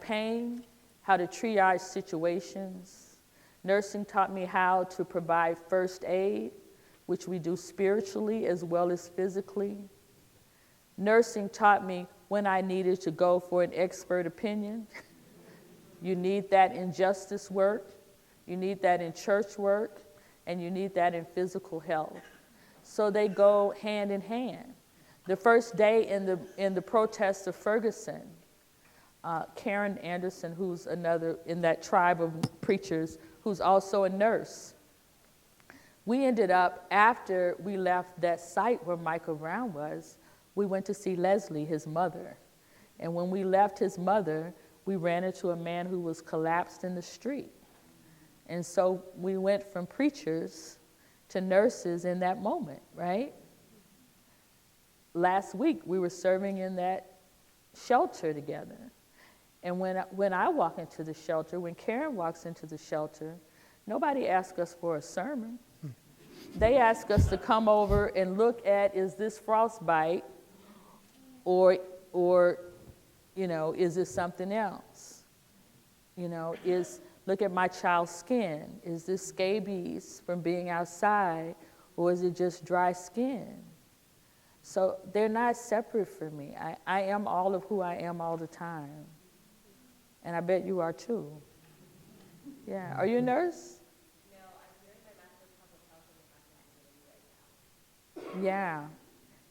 pain, how to triage situations. Nursing taught me how to provide first aid, which we do spiritually as well as physically. Nursing taught me when I needed to go for an expert opinion. You need that in justice work, you need that in church work, and you need that in physical health. So they go hand in hand. The first day in the protests of Ferguson, Karen Anderson, who's another in that tribe of preachers, who's also a nurse, we ended up, after we left that site where Michael Brown was, we went to see Leslie, his mother. And when we left his mother, we ran into a man who was collapsed in the street. And so we went from preachers to nurses in that moment, right? Last week, we were serving in that shelter together. And when I walk into the shelter, when Karen walks into the shelter, nobody asks us for a sermon. They ask us to come over and look at, is this frostbite or is this something else? is look at my child's skin. Is this scabies from being outside, or is it just dry skin? So they're not separate from me. I am all of who I am all the time. And I bet you are too. Yeah. Are you a nurse? No, I'm doing my master's in public health and the right now. Yeah.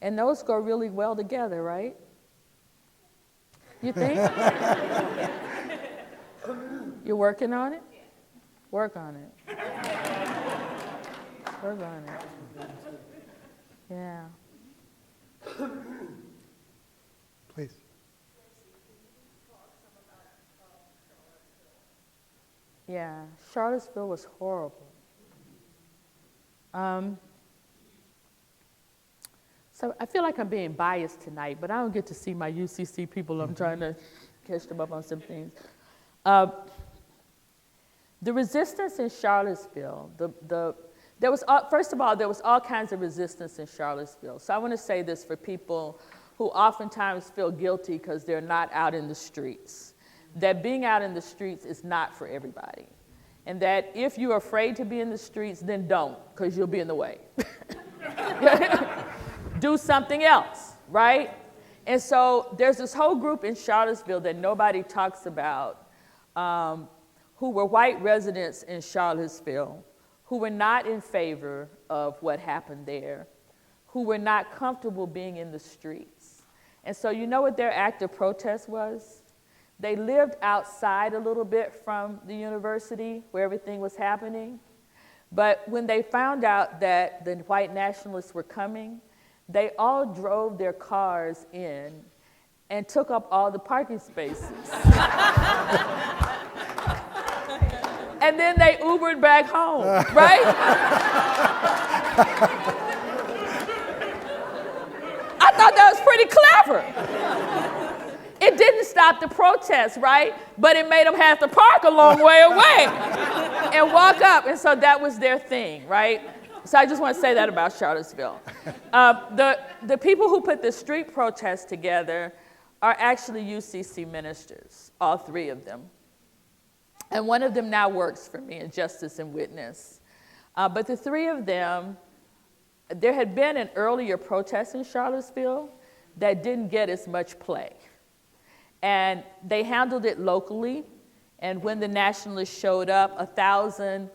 And those go really well together, right? You think? You're working on it? Work on it. Work on it. Yeah. Please. Yeah, Charlottesville was horrible. So I feel like I'm being biased tonight, but I don't get to see my UCC people. I'm trying to catch them up on some things. The resistance in Charlottesville, there was first of all, there was all kinds of resistance in Charlottesville. So I want to say this for people who oftentimes feel guilty because they're not out in the streets. That being out in the streets is not for everybody. And that if you're afraid to be in the streets, then don't, because you'll be in the way. Do something else, right? And so there's this whole group in Charlottesville that nobody talks about, who were white residents in Charlottesville, who were not in favor of what happened there, who were not comfortable being in the streets. And so you know what their act of protest was? They lived outside a little bit from the university where everything was happening. But when they found out that the white nationalists were coming, they all drove their cars in and took up all the parking spaces. And then they Ubered back home, right? I thought that was pretty clever. It didn't stop the protest, right? But it made them have to park a long way away and walk up. And so that was their thing, right? So I just want to say that about Charlottesville. The people who put the street protest together are actually UCC ministers, all three of them. And one of them now works for me in Justice and Witness. But the three of them, there had been an earlier protest in Charlottesville that didn't get as much play. And they handled it locally. And when the nationalists showed up, 1,000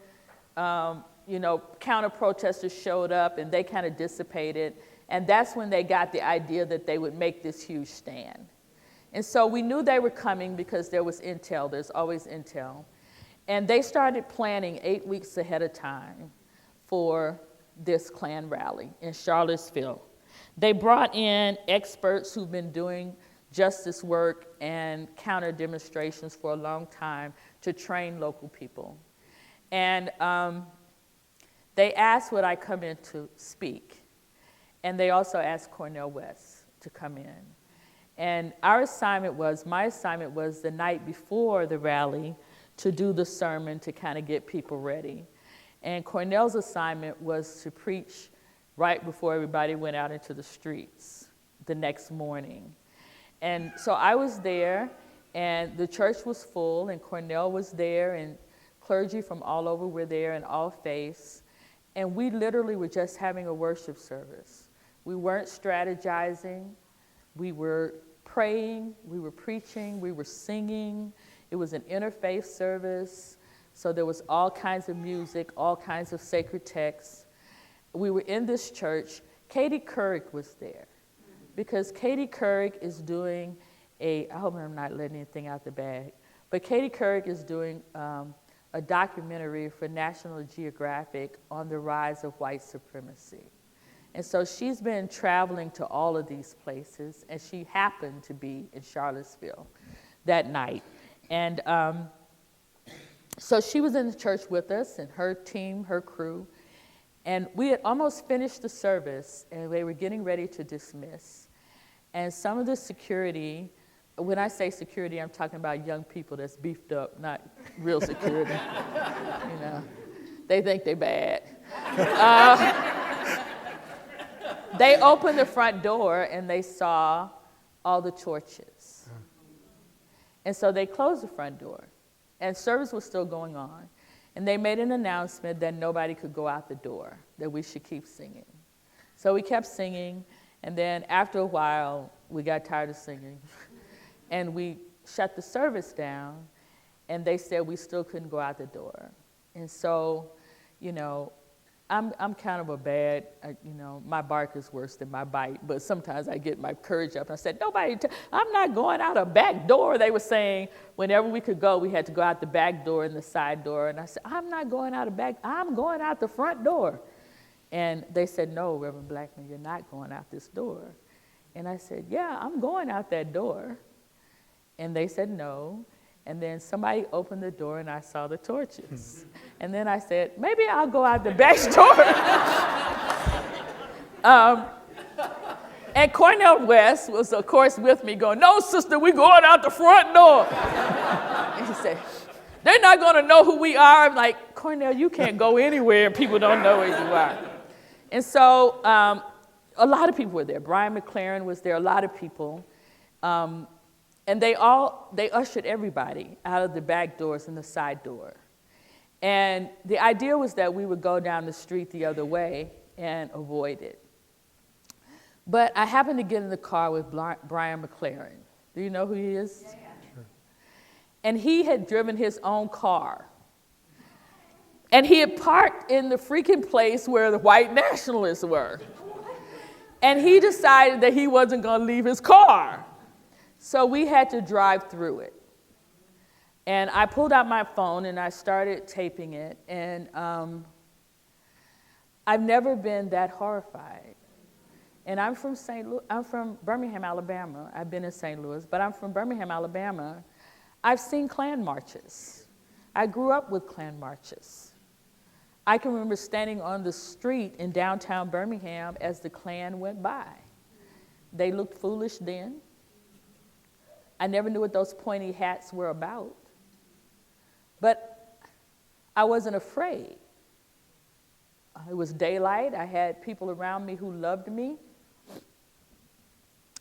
counter-protesters showed up, and they kind of dissipated. And that's when they got the idea that they would make this huge stand. And so we knew they were coming because there was intel. There's always intel. And they started planning 8 weeks ahead of time for this Klan rally in Charlottesville. They brought in experts who've been doing justice work and counter demonstrations for a long time to train local people. And they asked would I come in to speak. And they also asked Cornel West to come in. And my assignment was the night before the rally to do the sermon to kind of get people ready. And Cornel's assignment was to preach right before everybody went out into the streets the next morning. And so I was there, and the church was full, and Cornel was there, and clergy from all over were there, and all faiths. And we literally were just having a worship service. We weren't strategizing. We were praying, we were preaching, we were singing. It was an interfaith service, so there was all kinds of music, all kinds of sacred texts. We were in this church. Katie Couric was there because Katie Couric is doing I hope I'm not letting anything out the bag, but Katie Couric is doing a documentary for National Geographic on the rise of white supremacy. And so she's been traveling to all of these places, and she happened to be in Charlottesville that night. And so she was in the church with us, and her team, her crew, and we had almost finished the service, and they were getting ready to dismiss. And some of the security, when I say security, I'm talking about young people that's beefed up, not real security. They think they're bad. They opened the front door and they saw all the torches. And so they closed the front door and service was still going on. And they made an announcement that nobody could go out the door, that we should keep singing. So we kept singing, and then after a while, we got tired of singing. And we shut the service down, and they said we still couldn't go out the door. And so, you know, I'm kind of a bad, you know, my bark is worse than my bite, but sometimes I get my courage up. And I said, I'm not going out a back door. They were saying whenever we could go, we had to go out the back door and the side door. And I said, I'm not going out the back, I'm going out the front door. And they said, no, Reverend Blackmon, you're not going out this door. And I said, yeah, I'm going out that door. And they said no. And then somebody opened the door and I saw the torches. And then I said, maybe I'll go out the back door. And Cornell West was, of course, with me going, no, sister, we're going out the front door. And he said, they're not going to know who we are. I'm like, Cornell, you can't go anywhere and people don't know where you are. And so a lot of people were there. Brian McLaren was there, a lot of people. And they ushered everybody out of the back doors and the side door. And the idea was that we would go down the street the other way and avoid it. But I happened to get in the car with Brian McLaren. Do you know who he is? Yeah. Sure. And he had driven his own car. And he had parked in the freaking place where the white nationalists were. And he decided that he wasn't going to leave his car. So we had to drive through it. And I pulled out my phone and I started taping it. And I've never been that horrified. And I'm from Birmingham, Alabama. I've been in St. Louis, but I'm from Birmingham, Alabama. I've seen Klan marches. I grew up with Klan marches. I can remember standing on the street in downtown Birmingham as the Klan went by. They looked foolish then. I never knew what those pointy hats were about. But I wasn't afraid. It was daylight. I had people around me who loved me.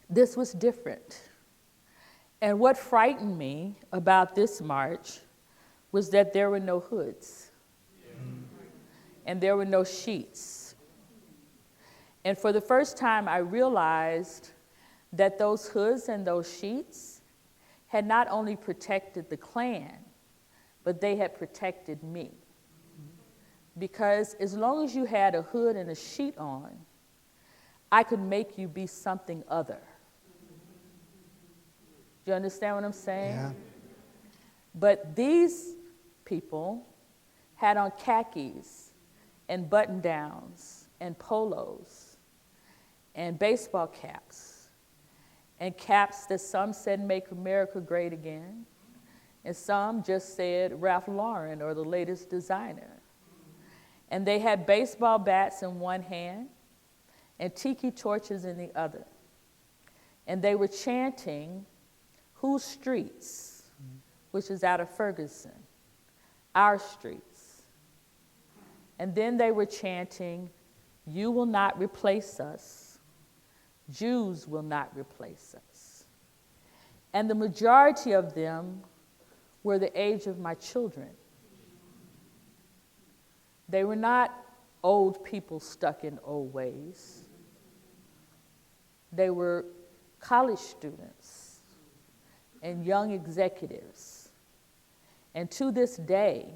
This was different. And what frightened me about this march was that there were no hoods. And there were no sheets. And for the first time, I realized that those hoods and those sheets had not only protected the Klan, but they had protected me. Because as long as you had a hood and a sheet on, I could make you be something other. Do you understand what I'm saying? Yeah. But these people had on khakis and button-downs and polos and baseball caps and caps that some said "Make America Great Again," and some just said Ralph Lauren or the latest designer. And they had baseball bats in one hand and tiki torches in the other. And they were chanting, "Whose streets?" which is out of Ferguson, "Our streets." And then they were chanting, "You will not replace us. Jews will not replace us." And the majority of them were the age of my children. They were not old people stuck in old ways. They were college students and young executives. And to this day,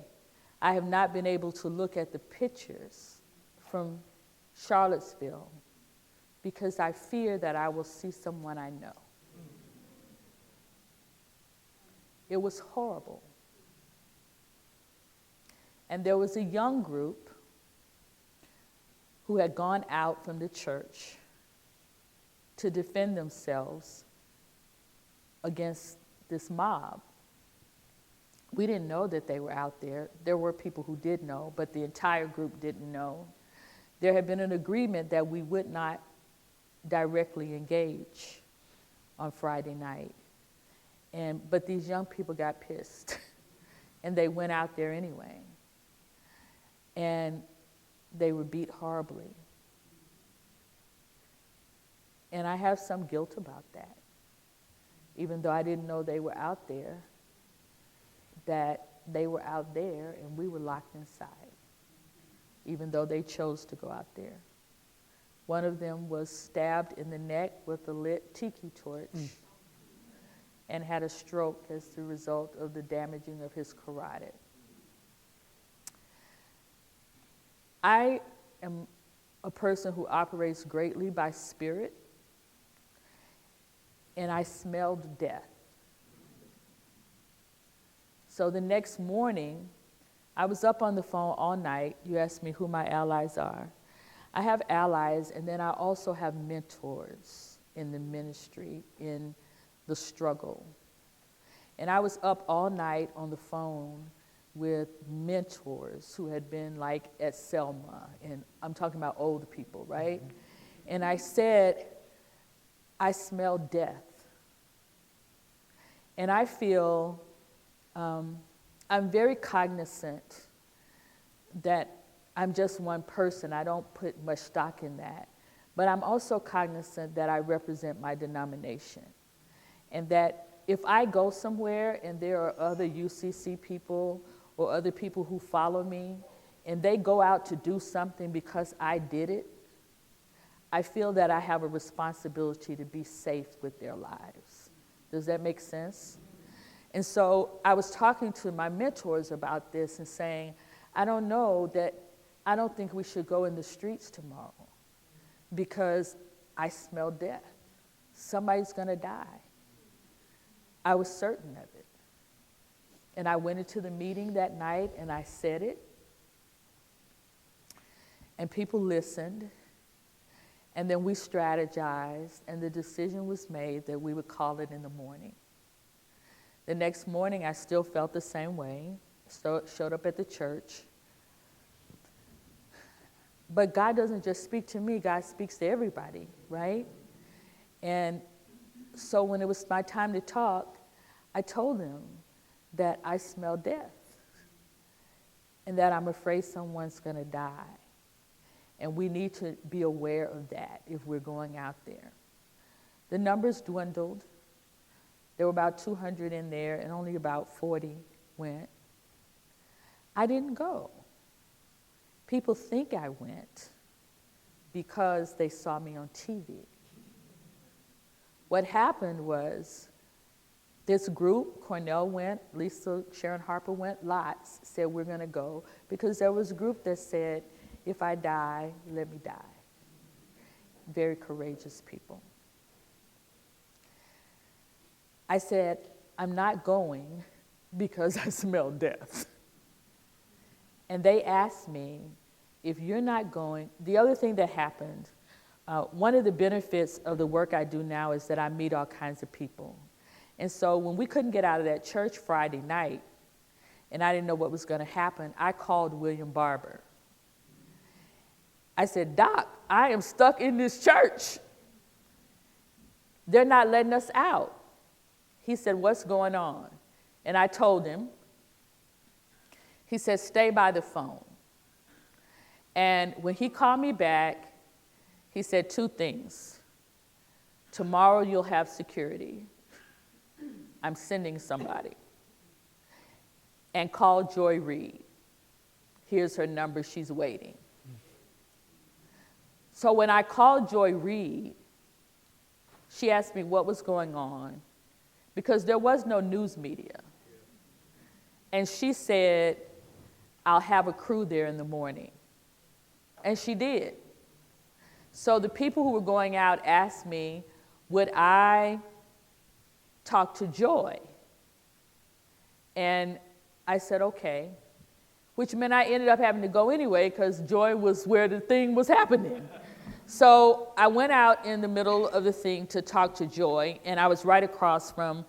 I have not been able to look at the pictures from Charlottesville because I fear that I will see someone I know. It was horrible. And there was a young group who had gone out from the church to defend themselves against this mob. We didn't know that they were out there. There were people who did know, but the entire group didn't know. There had been an agreement that we would not directly engage on Friday night. But these young people got pissed, and they went out there anyway. And they were beat horribly. And I have some guilt about that. Even though I didn't know they were out there, that they were out there and we were locked inside, even though they chose to go out there. One of them was stabbed in the neck with a lit tiki torch and had a stroke as the result of the damaging of his carotid. I am a person who operates greatly by spirit, and I smelled death. So the next morning, I was up on the phone all night. You asked me who my allies are. I have allies, and then I also have mentors in the ministry, in the struggle. And I was up all night on the phone with mentors who had been like at Selma, and I'm talking about older people, right? And I said, I smell death. And I feel I'm very cognizant that I'm just one person. I don't put much stock in that. But I'm also cognizant that I represent my denomination. And that if I go somewhere and there are other UCC people or other people who follow me, and they go out to do something because I did it, I feel that I have a responsibility to be safe with their lives. Does that make sense? And so I was talking to my mentors about this and saying, I don't think we should go in the streets tomorrow because I smell death. Somebody's going to die. I was certain of it. And I went into the meeting that night and I said it. And people listened. And then we strategized, and the decision was made that we would call it in the morning. The next morning, I still felt the same way, showed up at the church. But God doesn't just speak to me, God speaks to everybody, right? And so when it was my time to talk, I told him that I smell death and that I'm afraid someone's going to die. And we need to be aware of that if we're going out there. The numbers dwindled. There were about 200 in there, and only about 40 went. I didn't go. People think I went because they saw me on TV. What happened was this group, Cornell went, Lisa Sharon Harper went, lots said we're going to go, because there was a group that said, if I die, let me die. Very courageous people. I said, I'm not going because I smell death. And they asked me, if you're not going, the other thing that happened, one of the benefits of the work I do now is that I meet all kinds of people. And so when we couldn't get out of that church Friday night, and I didn't know what was going to happen, I called William Barber. I said, Doc, I am stuck in this church. They're not letting us out. He said, what's going on? And I told him. He said, stay by the phone. And when he called me back, he said two things. Tomorrow you'll have security. I'm sending somebody. And call Joy Reid. Here's her number, she's waiting. So when I called Joy Reid, she asked me what was going on, because there was no news media. And she said, I'll have a crew there in the morning. And she did. So the people who were going out asked me, would I talk to Joy? And I said, okay, which meant I ended up having to go anyway because Joy was where the thing was happening. So I went out in the middle of the thing to talk to Joy, and I was right across from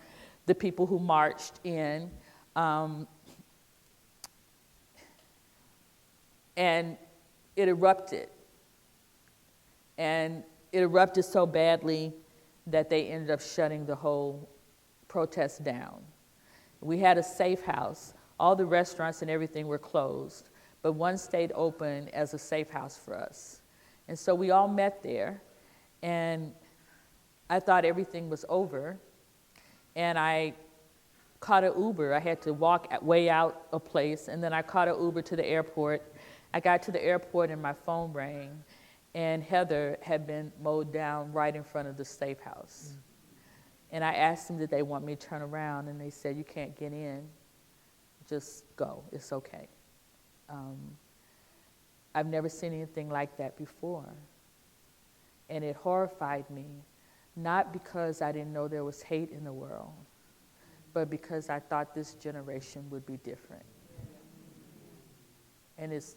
the people who marched in. And it erupted. And it erupted so badly that they ended up shutting the whole protest down. We had a safe house. All the restaurants and everything were closed, but one stayed open as a safe house for us. And so we all met there, and I thought everything was over. And I caught an Uber. I had to walk way out a place, and then I caught an Uber to the airport. I got to the airport and my phone rang, and Heather had been mowed down right in front of the safe house. And I asked them, did they want me to turn around? And they said, you can't get in. Just go. It's okay. I've never seen anything like that before. And it horrified me, not because I didn't know there was hate in the world, but because I thought this generation would be different. And it's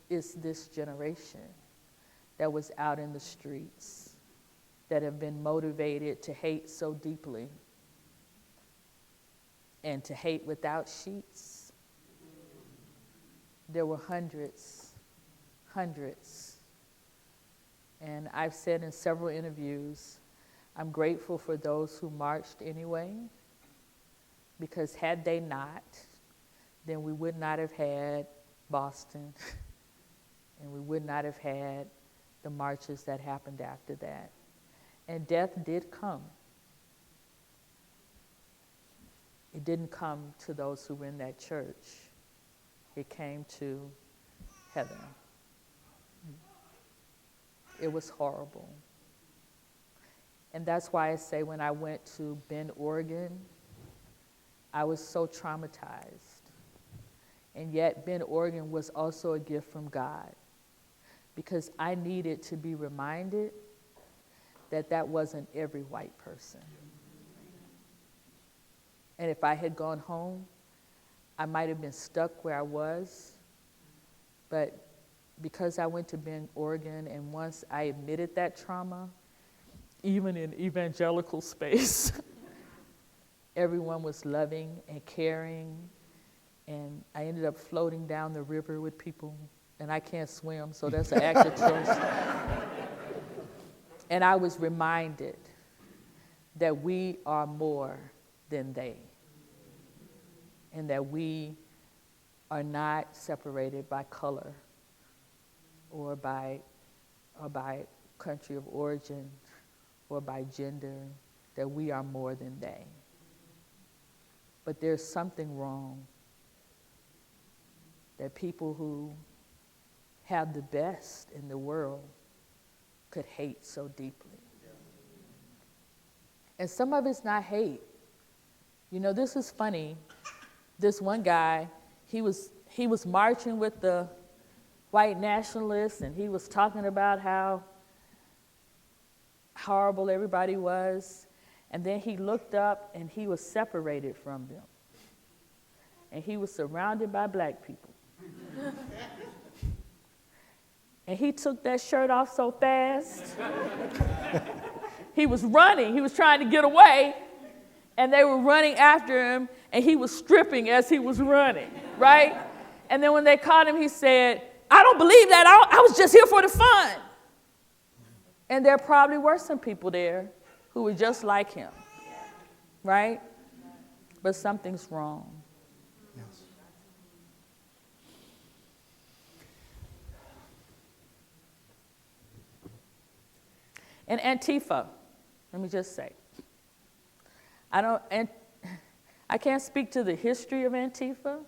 this generation that was out in the streets, that have been motivated to hate so deeply and to hate without sheets. There were hundreds. And I've said in several interviews, I'm grateful for those who marched anyway, because had they not, then we would not have had Boston, and we would not have had the marches that happened after that. And death did come. It didn't come to those who were in that church. It came to Heather. It was horrible. And that's why I say when I went to Bend, Oregon, I was so traumatized. And yet Bend, Oregon was also a gift from God, because I needed to be reminded that that wasn't every white person. And if I had gone home, I might have been stuck where I was. But because I went to Bend, Oregon, and once I admitted that trauma, even in evangelical space, everyone was loving and caring. And I ended up floating down the river with people, and I can't swim, so that's an active choice. And I was reminded that we are more than they, and that we are not separated by color or by country of origin or by gender, that we are more than they. But there's something wrong that people who have the best in the world could hate so deeply. And some of it's not hate. You know, this is funny. This one guy, he was marching with the white nationalists, and he was talking about how horrible everybody was. And then he looked up and he was separated from them. And he was surrounded by black people. And he took that shirt off so fast. He was running. He was trying to get away. And they were running after him. And he was stripping as he was running, right? And then when they caught him, he said, I don't believe that. I was just here for the fun. And there probably were some people there who were just like him, right? But something's wrong. Yes. And Antifa, let me just say, I can't speak to the history of Antifa,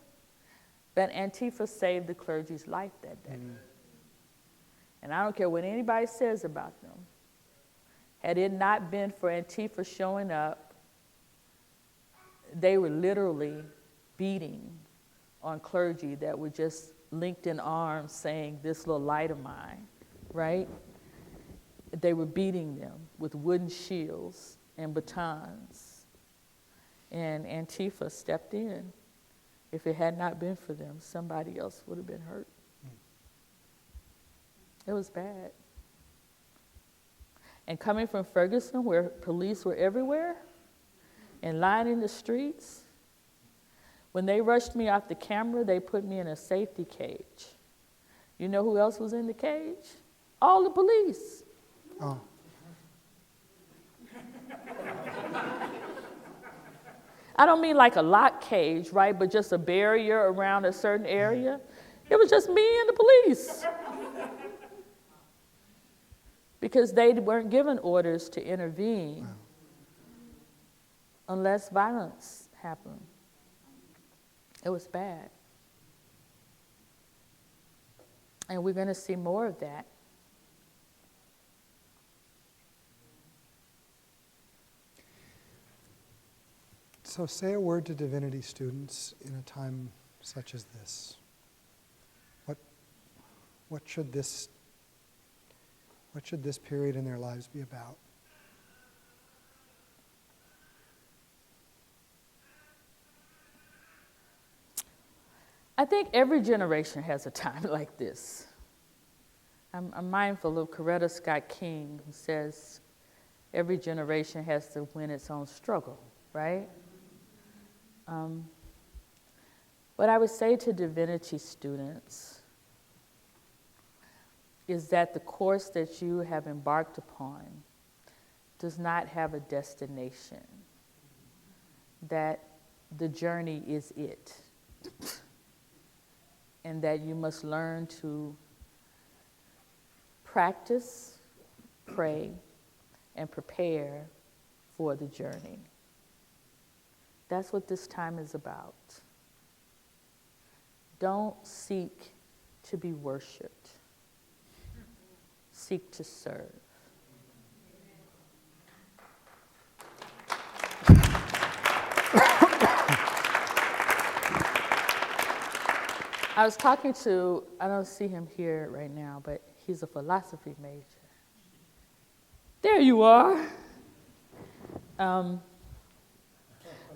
but Antifa saved the clergy's life that day. And I don't care what anybody says about them. Had it not been for Antifa showing up, they were literally beating on clergy that were just linked in arms saying, this little light of mine, right? They were beating them with wooden shields and batons. And Antifa stepped in. If it had not been for them, somebody else would have been hurt. It was bad. And coming from Ferguson, where police were everywhere and lining the streets, when they rushed me off the camera, they put me in a safety cage. You know who else was in the cage? All the police. Oh. I don't mean like a lock cage, right, but just a barrier around a certain area. It was just me and the police. Because they weren't given orders to intervene unless violence happen. It was bad. And we're going to see more of that. So say a word to divinity students in a time such as this. What should this period in their lives be about? I think every generation has a time like this. I'm mindful of Coretta Scott King, who says every generation has to win its own struggle, right? What I would say to divinity students is that the course that you have embarked upon does not have a destination, that the journey is it, and that you must learn to practice, pray, and prepare for the journey. That's what this time is about. Don't seek to be worshiped. Seek to serve. I was talking to, I don't see him here right now, but he's a philosophy major. There you are. I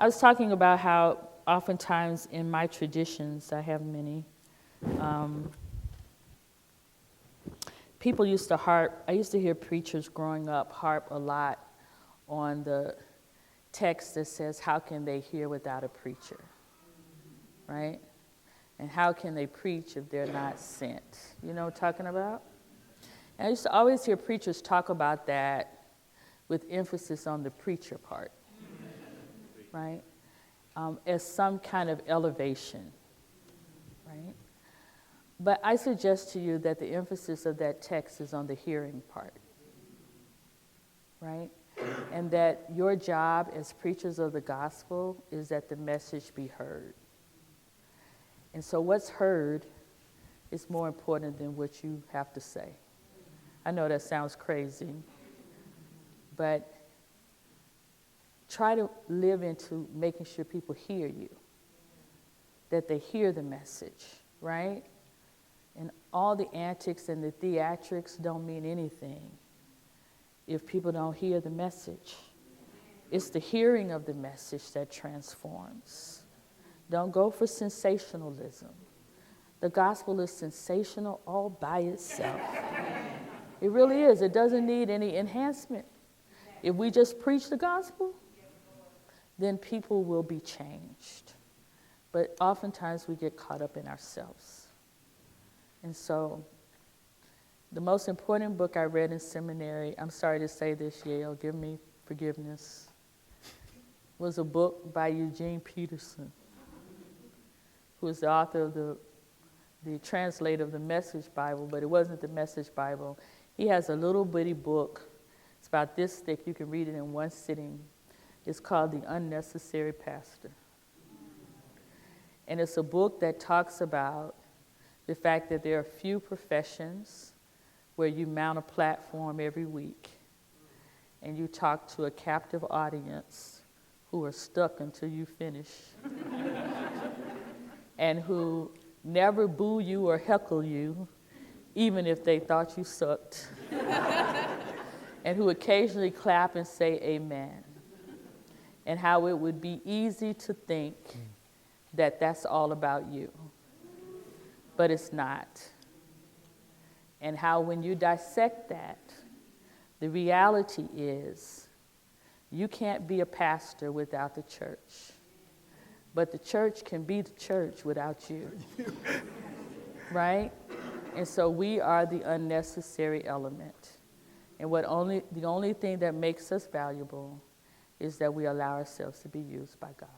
was talking about how oftentimes in my traditions, I have many, people used to harp, I used to hear preachers growing up harp a lot on the text that says, how can they hear without a preacher, right? And how can they preach if they're not sent? You know what I'm talking about? And I used to always hear preachers talk about that with emphasis on the preacher part, right? As some kind of elevation, right? But I suggest to you that the emphasis of that text is on the hearing part, right? And that your job as preachers of the gospel is that the message be heard. And so what's heard is more important than what you have to say. I know that sounds crazy, but try to live into making sure people hear you, that they hear the message, right? And all the antics and the theatrics don't mean anything if people don't hear the message. It's the hearing of the message that transforms. Don't go for sensationalism. The gospel is sensational all by itself. It really is. It doesn't need any enhancement. If we just preach the gospel, then people will be changed. But oftentimes we get caught up in ourselves. And so the most important book I read in seminary, I'm sorry to say this, Yale, give me forgiveness, was a book by Eugene Peterson, who is the author of the translator of the Message Bible, but it wasn't the Message Bible. He has a little bitty book. It's about this thick. You can read it in one sitting. It's called The Unnecessary Pastor. And it's a book that talks about the fact that there are few professions where you mount a platform every week and you talk to a captive audience who are stuck until you finish and who never boo you or heckle you, even if they thought you sucked, and who occasionally clap and say amen, and how it would be easy to think that that's all about you, but it's not. And how when you dissect that, the reality is you can't be a pastor without the church. But the church can be the church without you, right? And so we are the unnecessary element. And the only thing that makes us valuable is that we allow ourselves to be used by God.